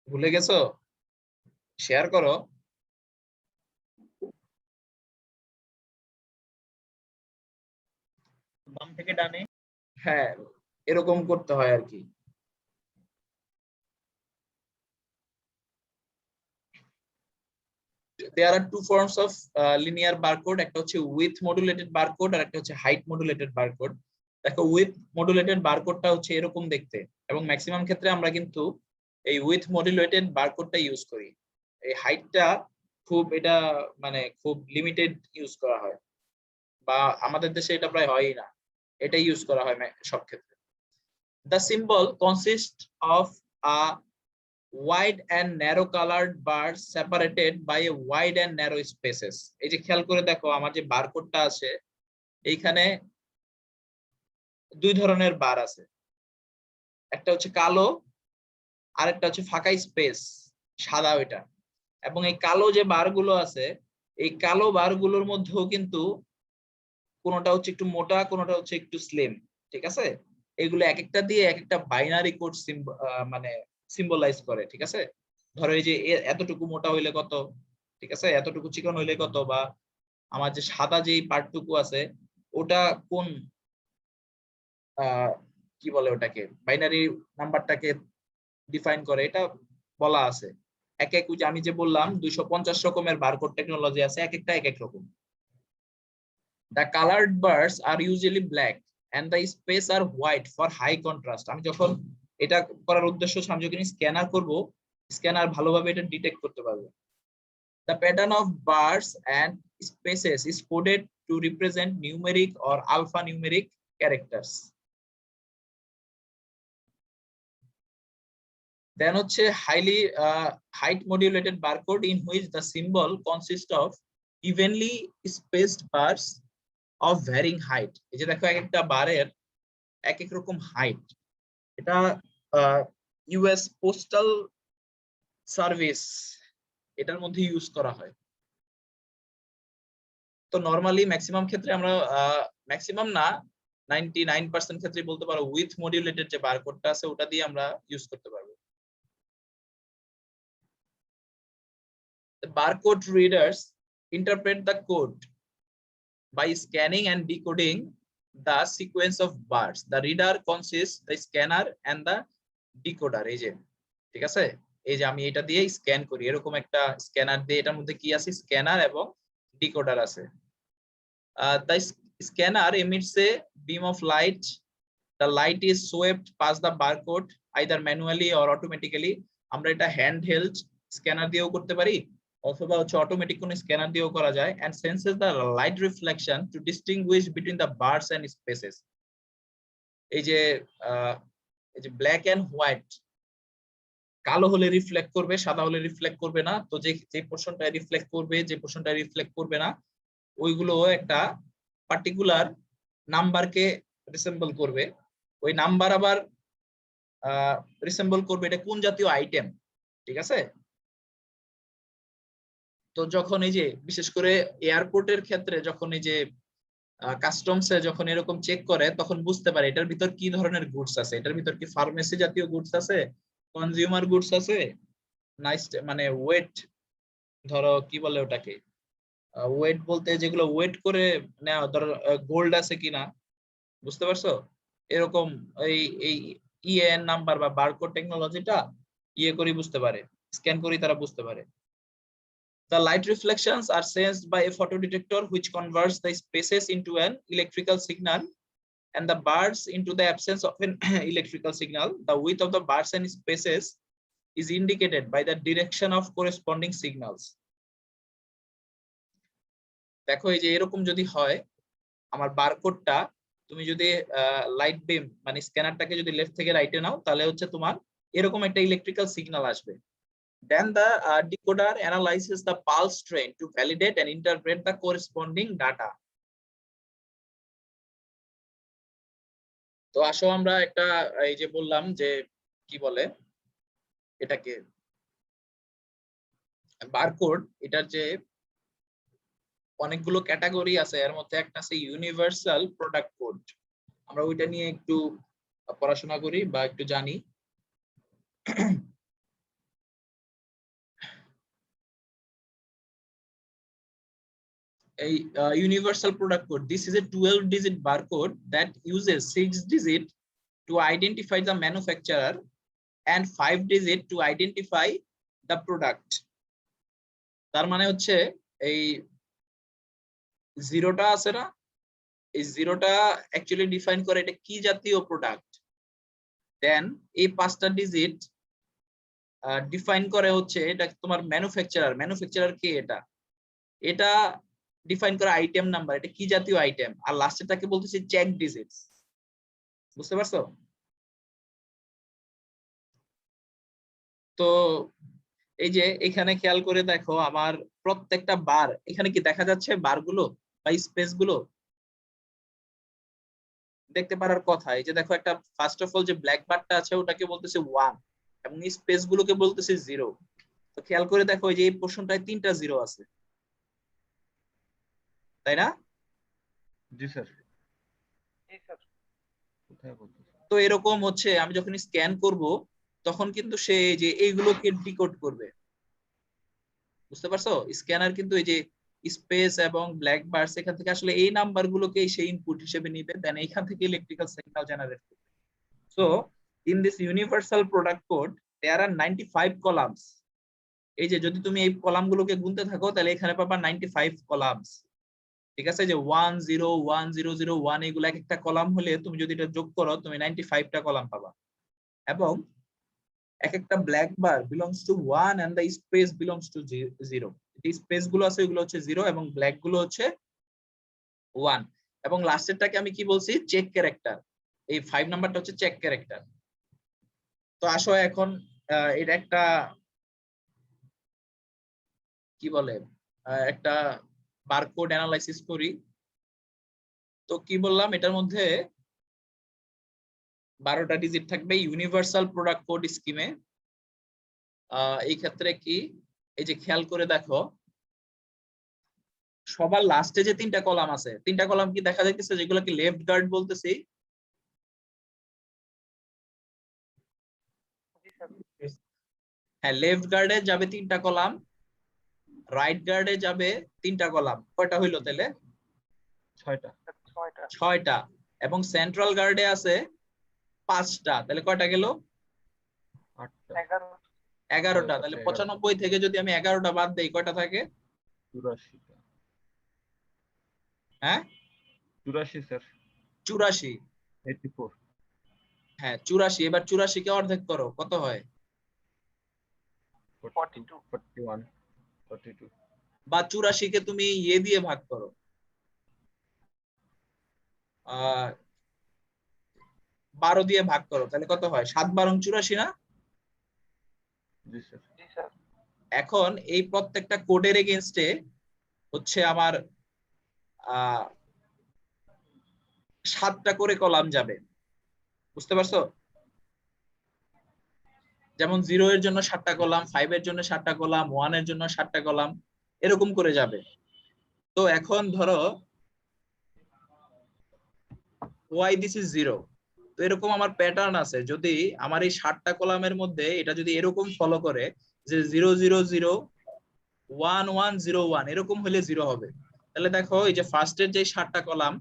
ভুলে গেছো? শেয়ার করো। বাম থেকে ডানে, হ্যাঁ, এরকম করতে হয় আর কি। There are two forms of linear barcode, একটা হচ্ছে width modulated barcode আর একটা হচ্ছে height modulated barcode। দেখো width modulated barcodeটা হচ্ছে এরকম দেখতে, এবং ম্যাক্সিমাম ক্ষেত্রে আমরা কিন্তু এই width modulated barcodeটা ইউজ করি। এই হাইটটা খুব এটা মানে খুব লিমিটেড ইউজ করা হয়, বা আমাদের দেশে এটা প্রায় হয়ই না, এটা ইউজ করা হয় সব ক্ষেত্রে। The symbol consists of a wide and narrow colored bars separated by a wide and narrow spaces. এই যে খেয়াল করে দেখো আমার যে বারকোডটা আছে এইখানে দুই ধরনের বার আছে, একটা হচ্ছে কালো আর একটা হচ্ছে ফাঁকা স্পেস সাদা ওইটা। এবং এই কালো যে বারগুলো আছে এই কালো বারগুলোর মধ্যেও কিন্তু কোনোটা হচ্ছে একটু মোটা, কোনোটা হচ্ছে একটু স্লিম, ঠিক আছে? এগুলো এক একটা দিয়ে এক একটা বাইনারি কোড মানে সিম্বলাইজ করে, ঠিক আছে? ধরো এই যে এতটুকু মোটা হইলে কত, ঠিক আছে, এতটুকু চিকন হইলে কত, বা আমার যে সাদা যেই পার্টটুকু আছে ওটা কোন কি বলে ওটাকে বাইনারি নাম্বারটাকে ডিফাইন করে, এটা বলা আছে। এক এক আমি যে বললাম 250 রকমের বারকোড টেকনোলজি আছে, এক একটা এক এক রকম। The colored bars are usually black and the space are white for high contrast. আমি যখন এটা করার উদ্দেশ্য হচ্ছে আমি যখন স্ক্যানার করব, স্ক্যানার ভালোভাবে এটা ডিটেক্ট করতে পারবে। The pattern of bars and spaces is coded to represent numeric or alphanumeric characters. দেন হচ্ছে highly height modulated barcode in which the symbol consists of evenly spaced bars of varying height। এই যে দেখো এক একটা বারের এক এক রকম হাইট। এটা ইউএস পোস্টাল সার্ভিস এটার মধ্যে ইউজ করা হয়। তো নরমালি ম্যাক্সিমাম ক্ষেত্রে আমরা ম্যাক্সিমাম না 99% ক্ষেত্রে বলতে পারো উইথ মডিউলেটেড যে বারকোডটা আছে ওটা দিয়ে আমরা ইউজ করতে পারবো। The barcode readers interpret the code by scanning and decoding the sequence of bars. The reader consists the scanner and the decoder। এই যে ঠিক আছে, এই যে আমি এটা দিয়ে স্ক্যান করি, এরকম একটা স্ক্যানার দিয়ে এটার মধ্যে কি আছে স্ক্যানার এবং ডিকোডার আছে। The scanner emits a beam of light. The light is swept past the barcode either manually or automatically। আমরা এটা হ্যান্ড হেল্ড স্ক্যানার দিয়েও করতে পারি অথবা হচ্ছে অটোমেটিক কোন স্ক্যানার দিয়েও করা যায়। and senses the light reflection to distinguish between the bars and spaces। এই যে ব্ল্যাক এন্ড হোয়াইট, কালো হলে রিফ্লেক্ট করবে, সাদা হলে রিফ্লেক্ট করবে না। তো যে পোরশনটা রিফ্লেক্ট করবে, যে পোরশনটা রিফ্লেক্ট করবে না, ওইগুলো একটা পার্টিকুলার নাম্বারকে রিসেম্বল করবে। ওই নাম্বার আবার রিসেম্বল করবে এটা কোন জাতীয় আইটেম, ঠিক আছে। তো যখন এই যে বিশেষ করে এয়ারপোর্টের ক্ষেত্রে যখন এই যে কাস্টমসে যখন এরকম চেক করে তখন বুঝতে পারে এটার ভিতর কি ধরনের গুডস আছে, এটার ভিতর কি ফার্মেসি জাতীয় গুডস আছে, কনজিউমার গুডস আছে, নাইস মানে ওয়েট, ধরো কি বলে ওটাকে ওয়েট বলতে যেগুলো ওয়েট করে নেওয়া, ধরো গোল্ড আছে কিনা, বুঝতে পারছো। এরকম এই ইএন নাম্বার বা বারকোড টেকনোলজিটা ইয়ে করে বুঝতে পারে, স্ক্যান করি তারা বুঝতে পারে। The light reflections are sensed by a photodetector which converts the spaces into an electrical signal and the bars into the absence of an electrical signal. The width of the bars and spaces is indicated by the direction of corresponding signals। দেখো এই যে এরকম যদি হয় আমার বারকোডটা, তুমি যদি light বিম মানে স্ক্যানারটাকে যদি লেফট থেকে রাইটে নাও তাহলে হচ্ছে তোমার এরকম একটা ইলেকট্রিক্যাল সিগন্যাল আসবে। Then the decoder analyzes the pulse train to validate and interpret the corresponding data। তো আসো আমরা একটা এই যে বললাম যে কি বলে এটাকে বারকোড, এটার যে অনেকগুলো ক্যাটাগরি আছে এর মধ্যে একটা আছে ইউনিভার্সাল প্রোডাক্ট কোড। আমরা ওইটা নিয়ে একটু পড়াশোনা করি বা একটু জানি। A universal product code. This is a 12-digit barcode that uses 6 digits to identify the manufacturer and 5 digits to identify the product। তার মানে হচ্ছে এই জিরোটা আছে না, এই জিরোটা অ্যাকচুয়ালি ডিফাইন করে এটা কি জাতীয় প্রোডাক্ট। দেন এই 5টা ডিজিট ডিফাইন করে হচ্ছে এটা তোমার ম্যানুফ্যাকচারার কে, এটা ডিফাইন করা আইটেম নাম্বার, এটা কি জাতীয় আইটেম, আর লাস্টেরটাকে বলতেছি চেক ডিজিটস। বুঝতে পারছো? তো এই যে এখানে খেয়াল করে দেখো আমার প্রত্যেকটা বার, এখানে কি দেখা যাচ্ছে বারগুলো বা স্পেস গুলো দেখতে পারার কথা। এই যে দেখো একটা ফার্স্ট অফ অল যে ব্ল্যাক বারটা আছে ওটাকে বলতেছে 1 এবং স্পেস গুলোকে বলতেছে 0। তো খেয়াল করে দেখো এই যে এই পোরশনটায় 3টা 0 আছে, তাই না? জি স্যার। জি স্যার। কোথায় বলতে? তো এরকম হচ্ছে আমি যখন স্ক্যান করব তখন কিন্তু সে যে এইগুলোকে ডিকোড করবে। বুঝতে পারছো? স্ক্যানার কিন্তু এই যে স্পেস এবং ব্ল্যাক বার্স এখান থেকে আসলে এই নাম্বারগুলোকে সেই ইনপুট হিসেবে নিবে, দেন এইখান থেকে ইলেকট্রিক্যাল সিগন্যাল জেনারেট করবে। So in this universal product code there are 95 columns. এই যে যদি তুমি এই কলামগুলোকে গুনতে থাকো তাহলে এখানে পাবা 95 কলামস। ঠিক আছে, যে 1 0 1 0 0 1 এগুলো এক একটা কলাম হলে তুমি যদি এটা যোগ করো তুমি 95টা কলাম পাবা। এবং এক একটা black bar belongs to 1 and the space belongs to 0। এই স্পেস গুলো আছে এগুলো হচ্ছে 0 এবং ব্ল্যাক গুলো হচ্ছে 1 এবং লাস্টেরটাকে আমি কি বলছি চেক ক্যারেক্টার। এই 5 নাম্বারটা হচ্ছে চেক ক্যারেক্টার। তো আসো এখন এটা একটা কি বলে একটা বারকোড অ্যানালাইসিস করি। তো কি বললাম, এটার মধ্যে 12টা ডিজিট থাকবে ইউনিভার্সাল প্রোডাক্ট কোড স্কিমে। এই ক্ষেত্রে কি, এই যে খেয়াল করে দেখো, সবার লাস্টে যে 3টা কলাম আছে, 3টা কলাম কি দেখা যাইতেছে, যেগুলো কি লেফট গার্ড বলতেছি। জি স্যার। হ্যাঁ, লেফট গার্ডে যাবে 3টা কলাম, রাইট গার্ডে যাবে 3টা কলাম। কয়টা হইলো তাহলে? 6টা। 6টা। 6টা। এবং সেন্ট্রাল গার্ডে আছে 5টা, তাহলে কয়টা গেল? 8টা। 11। 11টা। তাহলে 95 থেকে যদি আমি 11টা বাদ দেই, কয়টা থাকে? 84টা। হ্যাঁ, 84 স্যার। 84। 84। হ্যাঁ 84। এবার 84 কে অর্ধেক করো, কত হয়? 42। 41। 42। বা 84 কে তুমি ইয়ে দিয়ে ভাগ করো, 12 দিয়ে ভাগ করো, তাহলে কত হয়? 7 12 84 না? জি স্যার। জি স্যার। এখন এই প্রত্যেকটা কোডের এগেইনস্টে হচ্ছে আমার 7টা করে কলাম যাবে, বুঝতে পারছো? যেমন 0 এর জন্য 7টা কলাম, 5 এর জন্য 7টা কলাম, 1 এর জন্য 7টা কলাম, এরকম করে যাবে। তো এখন ধরো ওয়াই দিস ইজ 0, তো এরকম আমার প্যাটার্ন আছে। যদি আমার এই 7টা কলামের মধ্যে এটা যদি এরকম ফলো করে যে 0 0 0 1 1 0 1, এরকম হলে 0 হবে। তাহলে দেখো এই যে ফার্স্টের যে 7টা কলাম,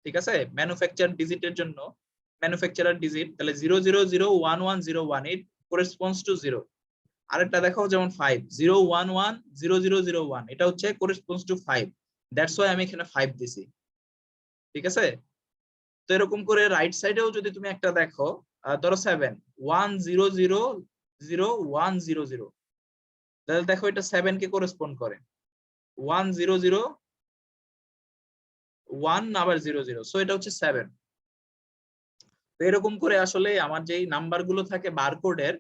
ঠিক আছে, ম্যানুফ্যাকচার ডিজিটের জন্য ম্যানুফ্যাকচারার ডিজিট, তাহলে 0 0 0 1 1 0 1 ইট করেসপন্ডস টু 0। আরেকটা দেখো যেমন 5 0 1 1 0 0 0 1, এটা হচ্ছে করেসপন্ডস টু 5, দ্যাটস ওয়াই আমি এখানে 5 দিছি, ঠিক আছে। তো এরকম করে রাইট সাইডেও যদি তুমি একটা দেখো, ধরো 7 1 0 0 0 1 0 0, তাহলে দেখো এটা 7 কে করেসপন্ড করে। 1 0 0 1 আবার 0 0, সো এটা হচ্ছে 7। তো এরকম করে আসলে আমার যেই নাম্বার গুলো থাকে বারকোডের,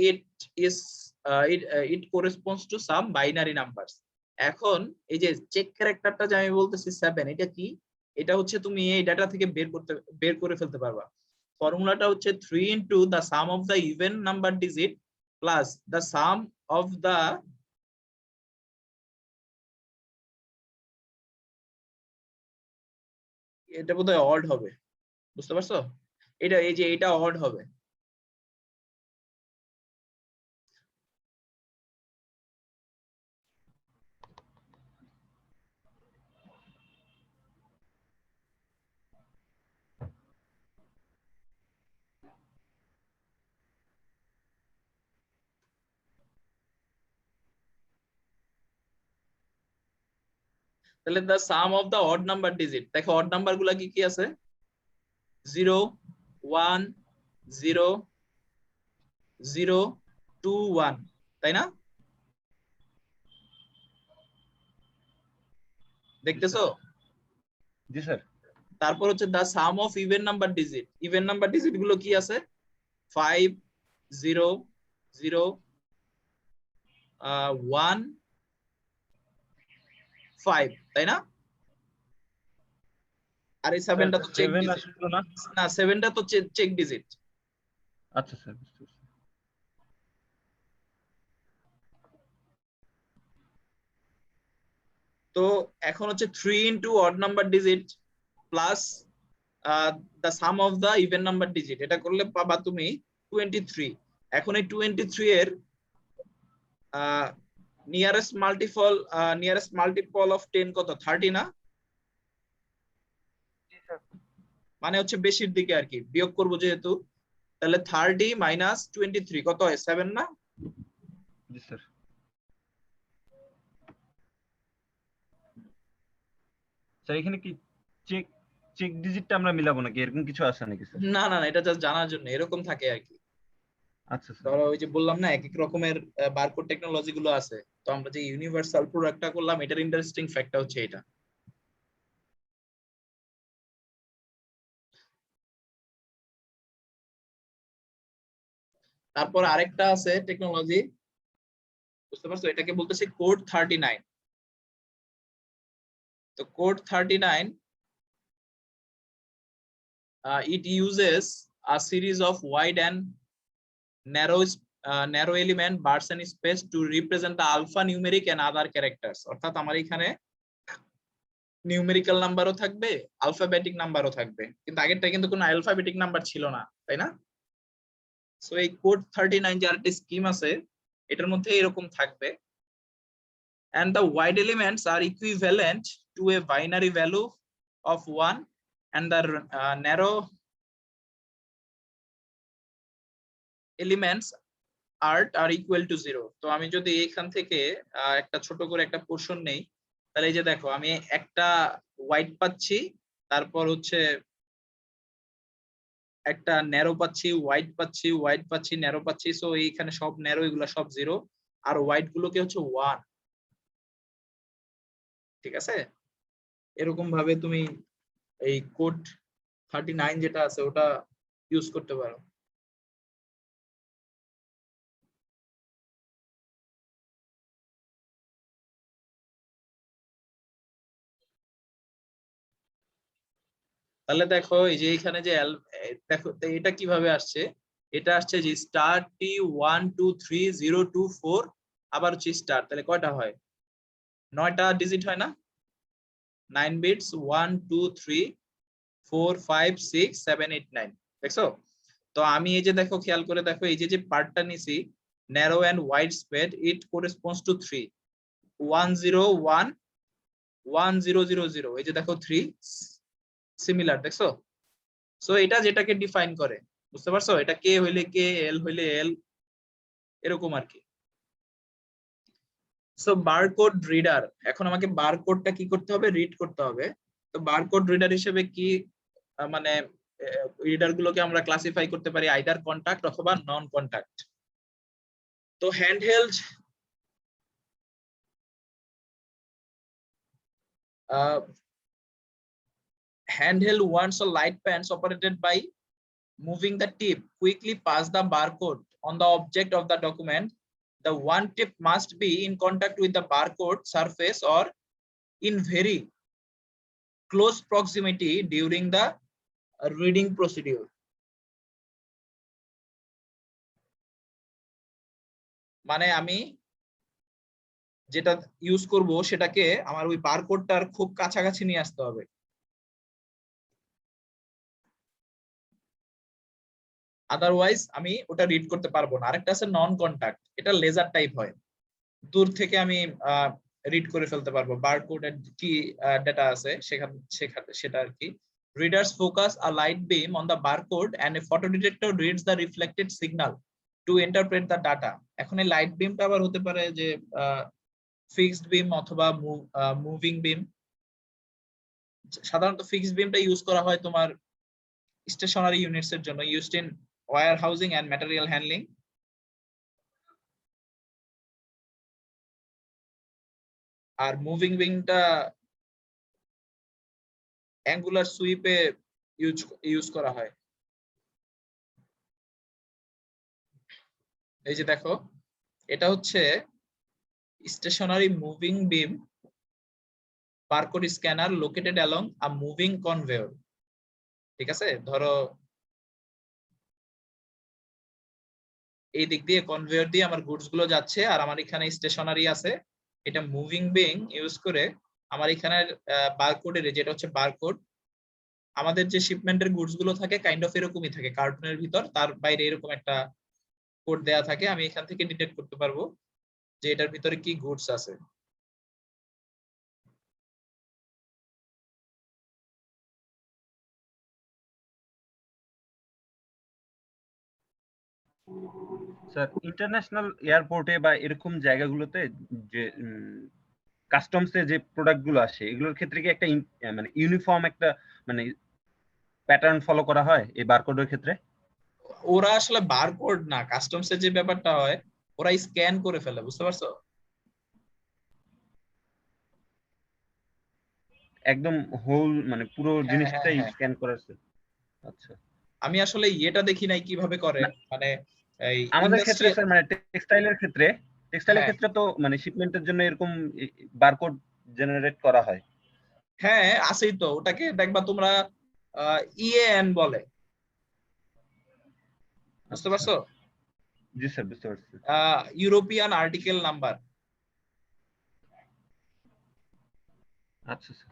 it is it corresponds to some binary numbers. এখন এই যে চেক ক্যারেক্টারটা যে আমি বলতেছি 7, এটা কি? এটা হচ্ছে তুমি এই ডাটা থেকে বের করে ফেলতে পারবা। ফর্মুলাটা হচ্ছে 3 into the some of the even number digit plus the some of the, এটা বোধহয় অড হবে, বুঝতে পারছো? এটা এই যে এটা অড হবে। তাহলে the some of the odd number digit, দেখো অড নাম্বার গুলা কি কি আছে? 0 1 0 0 2 1, তাই না? দেখতেছো? জি স্যার। তারপর হচ্ছে the some of even number digit, even number digit গুলো কি আছে? 5 0 0 1 5, তাই না? আর এই 7টা তো চেক 7 ডিজিট আসলো না। না, 7টা তো চেক ডিজিট। আচ্ছা স্যার, বুঝতে পারছি। তো এখন হচ্ছে 3 into odd number digit plus the some of the even number digit, এটা করলে পাবা তুমি 23। এখন এই 23 এর নিয়ারেস্ট মাল্টিপল অফ 10 কত? 30 না? জি স্যার। মানে হচ্ছে বেশির দিকে আর কি, বিয়োগ করবো যেহেতু, তাহলে 30 মাইনাস 23 কত হয়? 7 না? জি স্যার। স্যার এখানে কি চেক চেক ডিজিটটা আমরা মিলাবো নাকি, এরকম কিছু আছে নাকি স্যার? না না না, এটা জাস্ট জানার জন্য এরকম থাকে আর কি। আচ্ছা স্যার। ধরো ওই যে বললাম না, এক এক রকমের বারকোড টেকনোলজি গুলো আছে, তো আমরা যে ইউনিভার্সাল প্রোডাক্টটা করলাম, এটার ইন্টারেস্টিং ফ্যাক্টটা হচ্ছে এটা। তারপর আরেকটা আছে টেকনোলজি, বুঝতে পারছো, এটাকে বলতেছে কোড 39। তো code 39 it uses a series of wide and narrow element bars and space to represent the alphanumeric and other characters। অর্থাৎ আমার এখানে নিউমেরিক্যাল নাম্বারও থাকবে, আলফাবেটিক নাম্বারও থাকবে, কিন্তু আগেরটা কিন্তু কোনো অ্যালফাবেটিক নাম্বার ছিল না, তাই না? সো এই কোড 39 যে আরেকটা স্কিম আছে এটার মধ্যে এরকম থাকবে। and the wide elements are equivalent to a binary value of 1 and the narrow elements are equal to 0। তো আমি যদি এখান থেকে একটা ছোট করে একটা পোর্শন নেই, তাহলে এই যে দেখো আমি একটা হোয়াইট পাচ্ছি, তারপর হচ্ছে একটা ন্যারো পাচ্ছি, হোয়াইট পাচ্ছি, ন্যারো পাচ্ছি। সো এইখানে সব ন্যারো, এগুলা সব 0, আর হোয়াইট গুলোকে হচ্ছে 1। ঠিক আছে, এরকম ভাবে তুমি এই কোড 39 যেটা আছে ওটা ইউজ করতে পারো। তাহলে দেখো এই যে এখানে যে দেখো তো এটা কিভাবে আসছে, এটা আসছে যে স্টার টি 1 2 3 0 2 4 আবার হচ্ছে স্টার, তাহলে কয়টা হয়? 9টা ডিজিট হয় না? 9 বিটস 1 2 3 4 5 6 7 8 9। দেখছো? তো আমি এই যে দেখো খেয়াল করে দেখো এই যে পার্টটা নিছি narrow and wide spaced, it corresponds to 3 1 0 1 1 0 0 0। এই যে দেখো 3 সিমিলার, দেখছো? সো এটা যেটাকে ডিফাইন করে, বুঝতে পারছো? এটা কে হইলে কে, এল হইলে এল, এরকম আর কি। সো বারকোড রিডার, এখন আমাকে বারকোডটা কি করতে হবে? রিড করতে হবে। তো বারকোড রিডার হিসেবে কি মানে রিডার গুলোকে আমরা ক্লাসিফাই করতে পারি আইদার কন্টাক্ট অথবা নন কন্টাক্ট। তো handheld ones or light pens operated by moving the tip quickly past the barcode on the object of the document. The one tip must be in contact with the barcode surface or in very close proximity during the reading procedure। মানে আমি যেটা use করব সেটাকে আমার ওই বারকোডটার খুব কাছাকাছি নিয়ে আসতে হবে। আদারওয়াইজ আমি ওটা রিড করতে পারবো না। আরেকটা আছে নন কন্টাক্ট, এটা লেজার টাইপ হয়, দূর থেকে আমি রিড করে ফেলতে পারবো বারকোডের কি ডেটা আছে সেটা আর কি। Readers focus a light beam on the barcode and a photodetector reads the reflected signal to interpret the data। এখন এই লাইট বিমটা আবার হতে পারে যে ফিক্সড বিম অথবা মুভিং বিম। সাধারণত ফিক্সড বিমটা ইউজ করা হয় তোমার স্টেশনারি ইউনিটস এর জন্য, used in warehousing and material handling. আর মুভিং বিমটা অ্যাঙ্গুলার সুইপে ইউজ করা হয়। এই যে দেখো এটা হচ্ছে stationary moving beam barcode scanner located along a moving conveyor. ঠিক আছে, ধরো এই দিক দিয়ে কনভেয়র দিয়ে আমার গুডস গুলো যাচ্ছে আর আমার এখানে স্টেশনারি আছে, এটা মুভিং বিম ইউজ করে আমার এখানে বারকোডের যেটা হচ্ছে বারকোড, আমাদের যে শিপমেন্টের গুডস গুলো থাকে কাইন্ড অফ এরকমই থাকে কার্টুনের ভিতর, তার বাইরে এরকম একটা কোড দেয়া থাকে, আমি এখান থেকে ডিটেক্ট করতে পারবো যে এটার ভিতরে কি গুডস আছে। স্যার ইন্টারন্যাশনাল এয়ারপোর্টে বা এরকম জায়গাগুলোতে যে কাস্টমসে যে প্রোডাক্ট গুলো আসে এগুলোর ক্ষেত্রে কি একটা মানে ইউনিফর্ম একটা মানে প্যাটার্ন ফলো করা হয় এই বারকোডের ক্ষেত্রে? ওরা আসলে বারকোড না, কাস্টমস এর যে ব্যাপারটা হয় ওরা স্ক্যান করে ফেলে, বুঝতে পারছো? একদম হোল মানে পুরো হ্যাঁ, হ্যাঁ, জিনিসটাই হ্যাঁ। স্ক্যান করা আছে। আচ্ছা, আমি আসলে ইয়েটা দেখি নাই কিভাবে করে, না। মানে এই আমাদের ক্ষেত্রে ইন্ডাস্ট্রি স্যার মানে টেক্সটাইলের হ্যাঁ ক্ষেত্রে তো মানে শিপমেন্টের জন্য এরকম বারকোড জেনারেট করা হয়। হ্যাঁ আছেই তো, ওটাকে দেখবা তোমরা ইএএন বলে, বুঝতে আচ্ছা পারছো? জি স্যার বুঝতে পারছি। European article number. আচ্ছা স্যার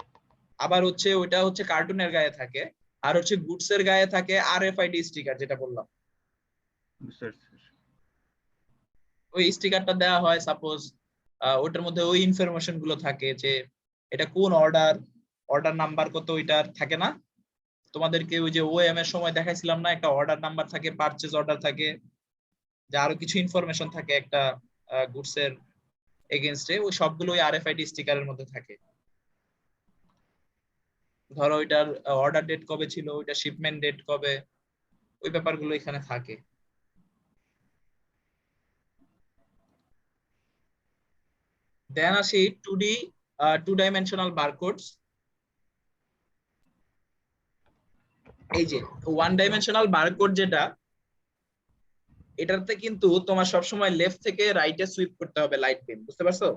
আবার হচ্ছে ওইটা হচ্ছে কার্টুনের গায়ে থাকে, আর হচ্ছে গুডস এর গায়ে থাকে আরএফআইডি স্টিকার, যেটা বললাম। বুঝতে পারছি। ওই স্টিকারটা দেওয়া হয় সাপোজ, ওটার মধ্যে ওই ইনফরমেশন গুলো থাকে যে এটা কোন অর্ডার, অর্ডার নাম্বার কত, ওইটার থাকে না? তোমাদেরকে ওই যে ওএম এর সময় দেখাইছিলাম না, একটা অর্ডার নাম্বার থাকে, পারচেজ অর্ডার থাকে, যে আরো কিছু ইনফরমেশন থাকে একটা গুডস এর এগেইনস্টে, ওই সবগুলো ওই আরএফআইডি স্টিকারের মধ্যে থাকে। ধরো ওইটার অর্ডার ডেট কবে ছিল, ওইটা শিপমেন্ট ডেট কবে, ওই ব্যাপারগুলো এখানে থাকে। দেন আসি টু ডাইমেনশনাল বারকোডস। এই যে ওয়ান ডাইমেনশনাল বারকোড যেটা, এটাতে কিন্তু তোমার সবসময় লেফট থেকে রাইটে সুইপ করতে হবে লাইট বিম, বুঝতে পারছো?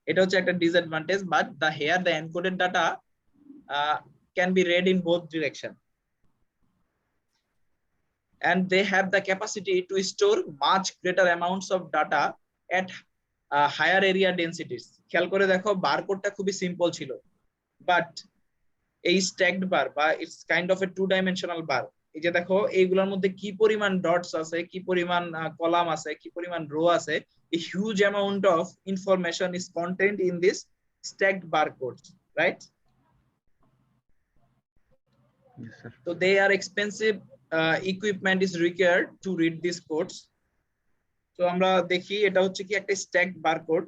এটা হচ্ছে একটা disadvantage, but the encoded data can be red in both direction, and they have the capacity to store much greater amounts of data at higher area densities. খেয়াল করে দেখো বারকোডটা খুবই সিম্পল ছিল, বাট এই স্ট্যাকড বার বা it's kind of a two dimensional bar, এই যে দেখো এইগুলোর মধ্যে কি পরিমাণ ডটস আছে, কি পরিমাণ কলাম আছে, কি পরিমাণ রো আছে, a huge amount of information is contained in this stacked barcodes, right? G sir So they are expensive, equipment is required to read these codes. তো আমরা দেখি এটা হচ্ছে কি একটা স্ট্যাকড barcode.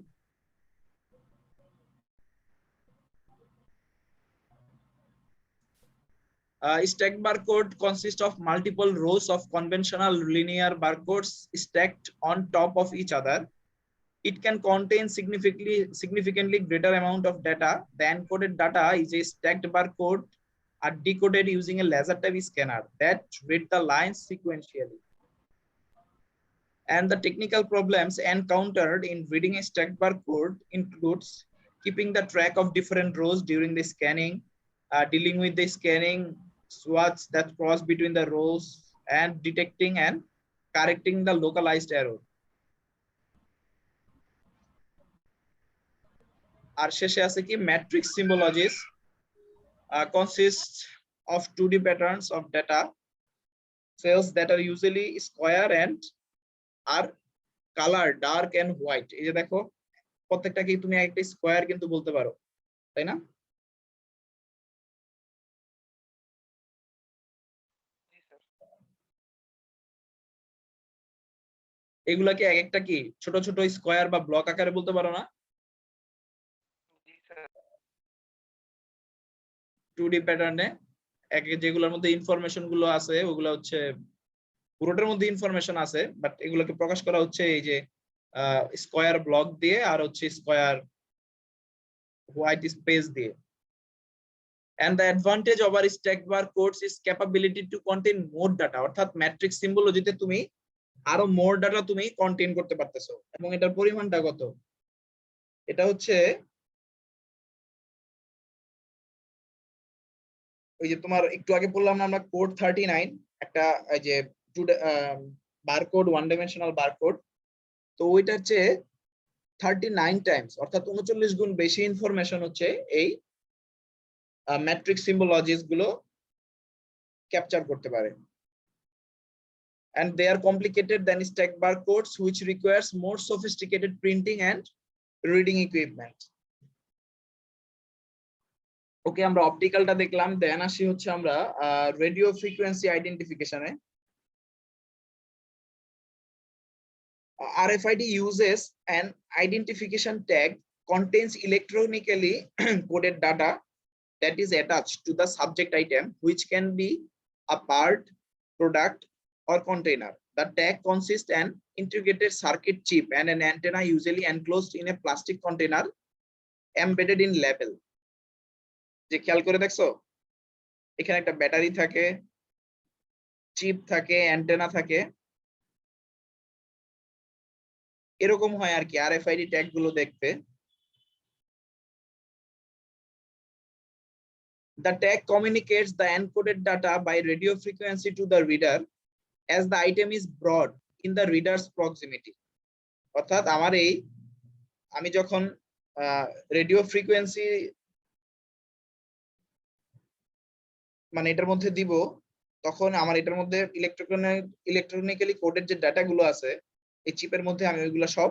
Stacked barcode consists of multiple rows of conventional linear barcodes stacked on top of each other. It can contain significantly greater amount of data. The encoded data is a stacked barcode are decoded using a laser type scanner that read the lines sequentially. And the technical problems encountered in reading a stacked barcode includes keeping the track of different rows during the scanning, dealing with the scanning swaths that cross between the rows, and detecting and correcting the localized error. আর শেষে আছে কি matrix symbologies consists of 2D patterns of data cells that are usually square and are color dark and white. এই যে দেখো প্রত্যেকটাকে তুমি একটা square কিন্তু বলতে পারো, তাই না? জি স্যার। এগুলাকে এক একটা কি ছোট ছোট স্কয়ার বা ব্লক আকারে বলতে পারো না? জি স্যার। 2D প্যাটার্নে যেগুলোর মধ্যে ইনফরমেশন গুলো আছে ওগুলো হচ্ছে পুরোটার মধ্যে ইনফরমেশন আছে, বাট এগুলোকে প্রকাশ করা হচ্ছে এই যে স্কয়ার ব্লক দিয়ে আর হচ্ছে স্কয়ার হোয়াইট স্পেস দিয়ে। And the advantage of our stacked barcodes is capability to contain more data, অর্থাৎ ম্যাট্রিক্স সিম্বলজিতে তুমি আরো মোর ডাটা তুমি কন্টেইন করতে পারতেছো। এবং এটার পরিমাণটা কত? এটা হচ্ছে ওই যে তোমার একটু আগে বললাম না আমরা কোড 39, একটা এই যে বারকোড ওয়ান ডাইমেনশনাল বারকোড, তো ওইটা হচ্ছে 39 টাইমস অর্থাৎ 39 গুণ বেশি ইনফরমেশন হচ্ছে এই ম্যাট্রিক্স সিম্বলজিস গুলো ক্যাপচার করতে পারে। And they are complicated than stacked barcodes, which requires more sophisticated printing and reading equipment. ওকে, আমরা অপটিক্যালটা দেখলাম, দেন আসি হচ্ছে আমরা রেডিও ফ্রিকোয়েন্সি আইডেন্টিফিকেশনে। RFID uses an identification tag contains electronically coded data that is attached to the subject item, which can be a part, product, or container. The tag consists an integrated circuit chip and an antenna usually enclosed in a plastic container embedded in label. যে খেয়াল করে দেখছো এখানে একটা battery থাকে, chip থাকে, antenna থাকে, এরকম হয় আর কি আরএফআইডি ট্যাগ গুলো দেখতে। The tag communicates the encoded data by radio frequency to the reader as the item is brought in the reader's proximity. অর্থাৎ আমি যখন রেডিও ফ্রিকোয়েন্সি মানে এটার মধ্যে দিব, তখন আমার এটার মধ্যে ইলেকট্রনিক্যালি কোডেড যে ডাটা গুলো আছে এই চিপের মধ্যে আমি ওইগুলো সব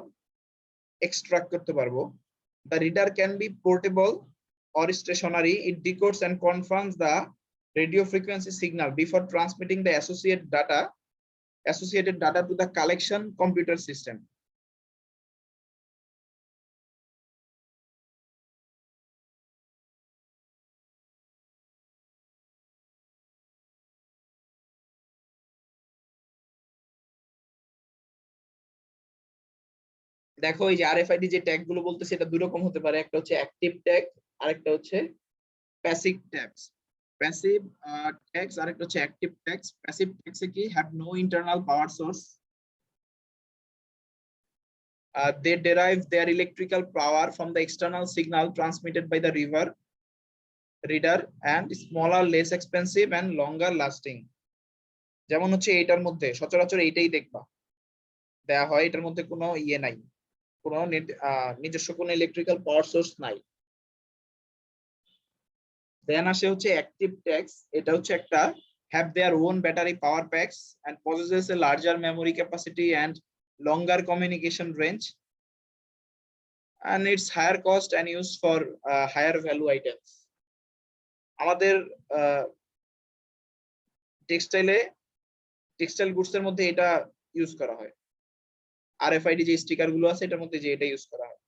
এক্সট্রাক্ট করতে পারবো। The reader can be portable or stationary. It decodes and confirms the radio frequency signal before transmitting the associated data to the collection computer system. দেখো এই যে আরএফআইডি যে ট্যাগ গুলো বলতেছে এটা দুই রকম হতে পারে, একটা হচ্ছে অ্যাক্টিভ ট্যাগ আর একটা হচ্ছে প্যাসিভ ট্যাগস। প্যাসিভ ট্যাগস আর একটা হচ্ছে অ্যাক্টিভ ট্যাগস। প্যাসিভ ট্যাগসে কি have no internal power source, they derive their electrical power from the external signal transmitted by the reader and smaller, less expensive and longer lasting. যেমন হচ্ছে এইটার মধ্যে সচরাচর এইটাই দেখবা দেয়া হয়, এটার মধ্যে কোনো নাই, কোনো নিজস্ব কোনো ইলেকট্রিক্যাল পাওয়ার সোর্স নাই। দেন আসে হচ্ছে অ্যাক্টিভ ট্যাগস, এটা হচ্ছে একটা have their own battery power packs and possesses a larger memory capacity and longer communication range, and it's higher cost and used for higher value items. আমাদের textile goods এর মধ্যে এটা ইউজ করা হয়, RFID যে স্টিকার গুলো আছে এটার মধ্যে যে এটা ইউজ করা হয়।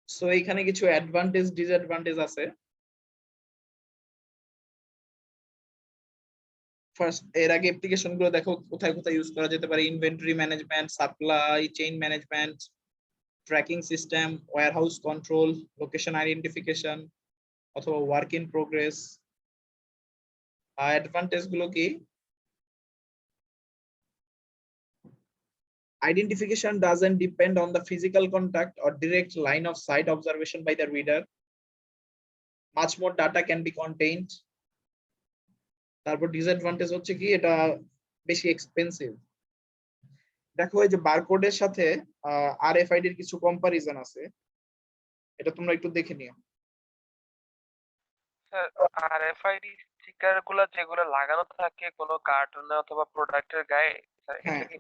সো এখানে কিছু অ্যাডভান্টেজ ডিসঅ্যাডভান্টেজ আছে। ফার্স্ট এর আগে অ্যাপ্লিকেশন গুলো দেখো কোথায় কোথায় ইউজ করা যেতে পারে, inventory management, supply chain management, tracking system, warehouse control, location identification অথবা ওয়ার্ক ইন প্রোগ্রেস। অ্যাডভান্টেজ গুলো কি? Identification doesn't depend on the physical contact or direct line of sight observation by the reader. Much more data can be contained. তারপর disadvantage হচ্ছে কি এটা বেশি expensive. দেখো এই যে বারকোডের সাথে আরএফআইডি এর কিছু কম্পারিজন আছে, এটা তোমরা একটু দেখে নিও। স্যার আরএফআইডি স্টিকার গুলো যেগুলো লাগানো থাকে কোনো কার্টুনে অথবা প্রোডাক্টের গায়ে, স্যার এটা কি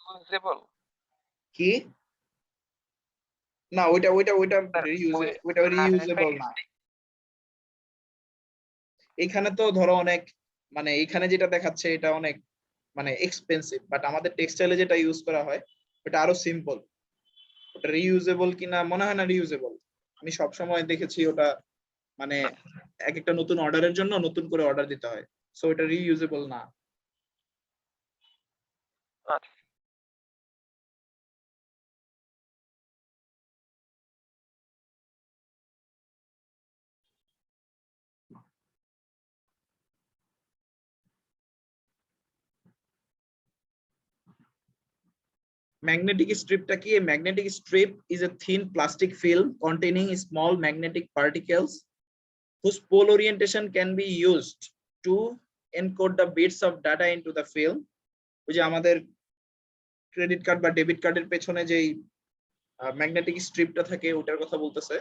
ইউজেবল? কি না, ওইটা রিইউজেবল না। এখানে তো ধরো অনেক মানে এখানে যেটা দেখাচ্ছে এটা অনেক মানে এক্সপেন্সিভ, বাট আমাদের টেক্সটাইলে যেটা ইউজ করা হয় ওটা আরো সিম্পল। ওটা রিইউজেবল কিনা মনে হয় না রিইউজেবল। আমি সব সময় দেখেছি ওটা মানে এক একটা নতুন অর্ডারের জন্য নতুন করে অর্ডার দিতে হয়, সো এটা রিইউজেবল না। আচ্ছা ম্যাগনেটিক স্ট্রিপটা কি? Magnetic strip is a thin plastic film containing small magnetic particles whose pole orientation can be used to encode the bits of data into the film. ওই যে আমাদের ক্রেডিট কার্ড বা debit কার্ডের পেছনে যেই ম্যাগনেটিক স্ট্রিপটা থাকে ওটার কথা বলতেছে।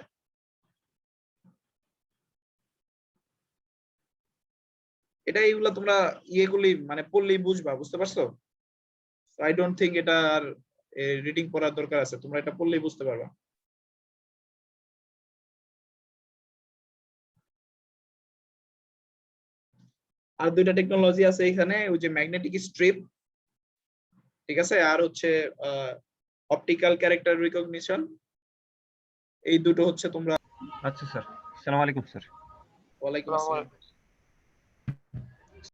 এটা এইগুলা তোমরা ইয়েগুলি মানে পড়লেই বুঝবা, বুঝতে পারছো? আই ডোন্ট থিঙ্ক এটা আর রিডিং পড়ার দরকার আছে, তোমরা এটা পড়লেই বুঝতে পারবা। আর দুইটা টেকনোলজি আছে এখানে, ওই যে ম্যাগনেটিক স্ট্রিপ, ঠিক আছে, আর হচ্ছে অপটিক্যাল ক্যারেক্টার রিকগনিশন। এই দুটো হচ্ছে তোমরা। আচ্ছা স্যার, আসসালামু আলাইকুম স্যার। ওয়ালাইকুম আসসালাম।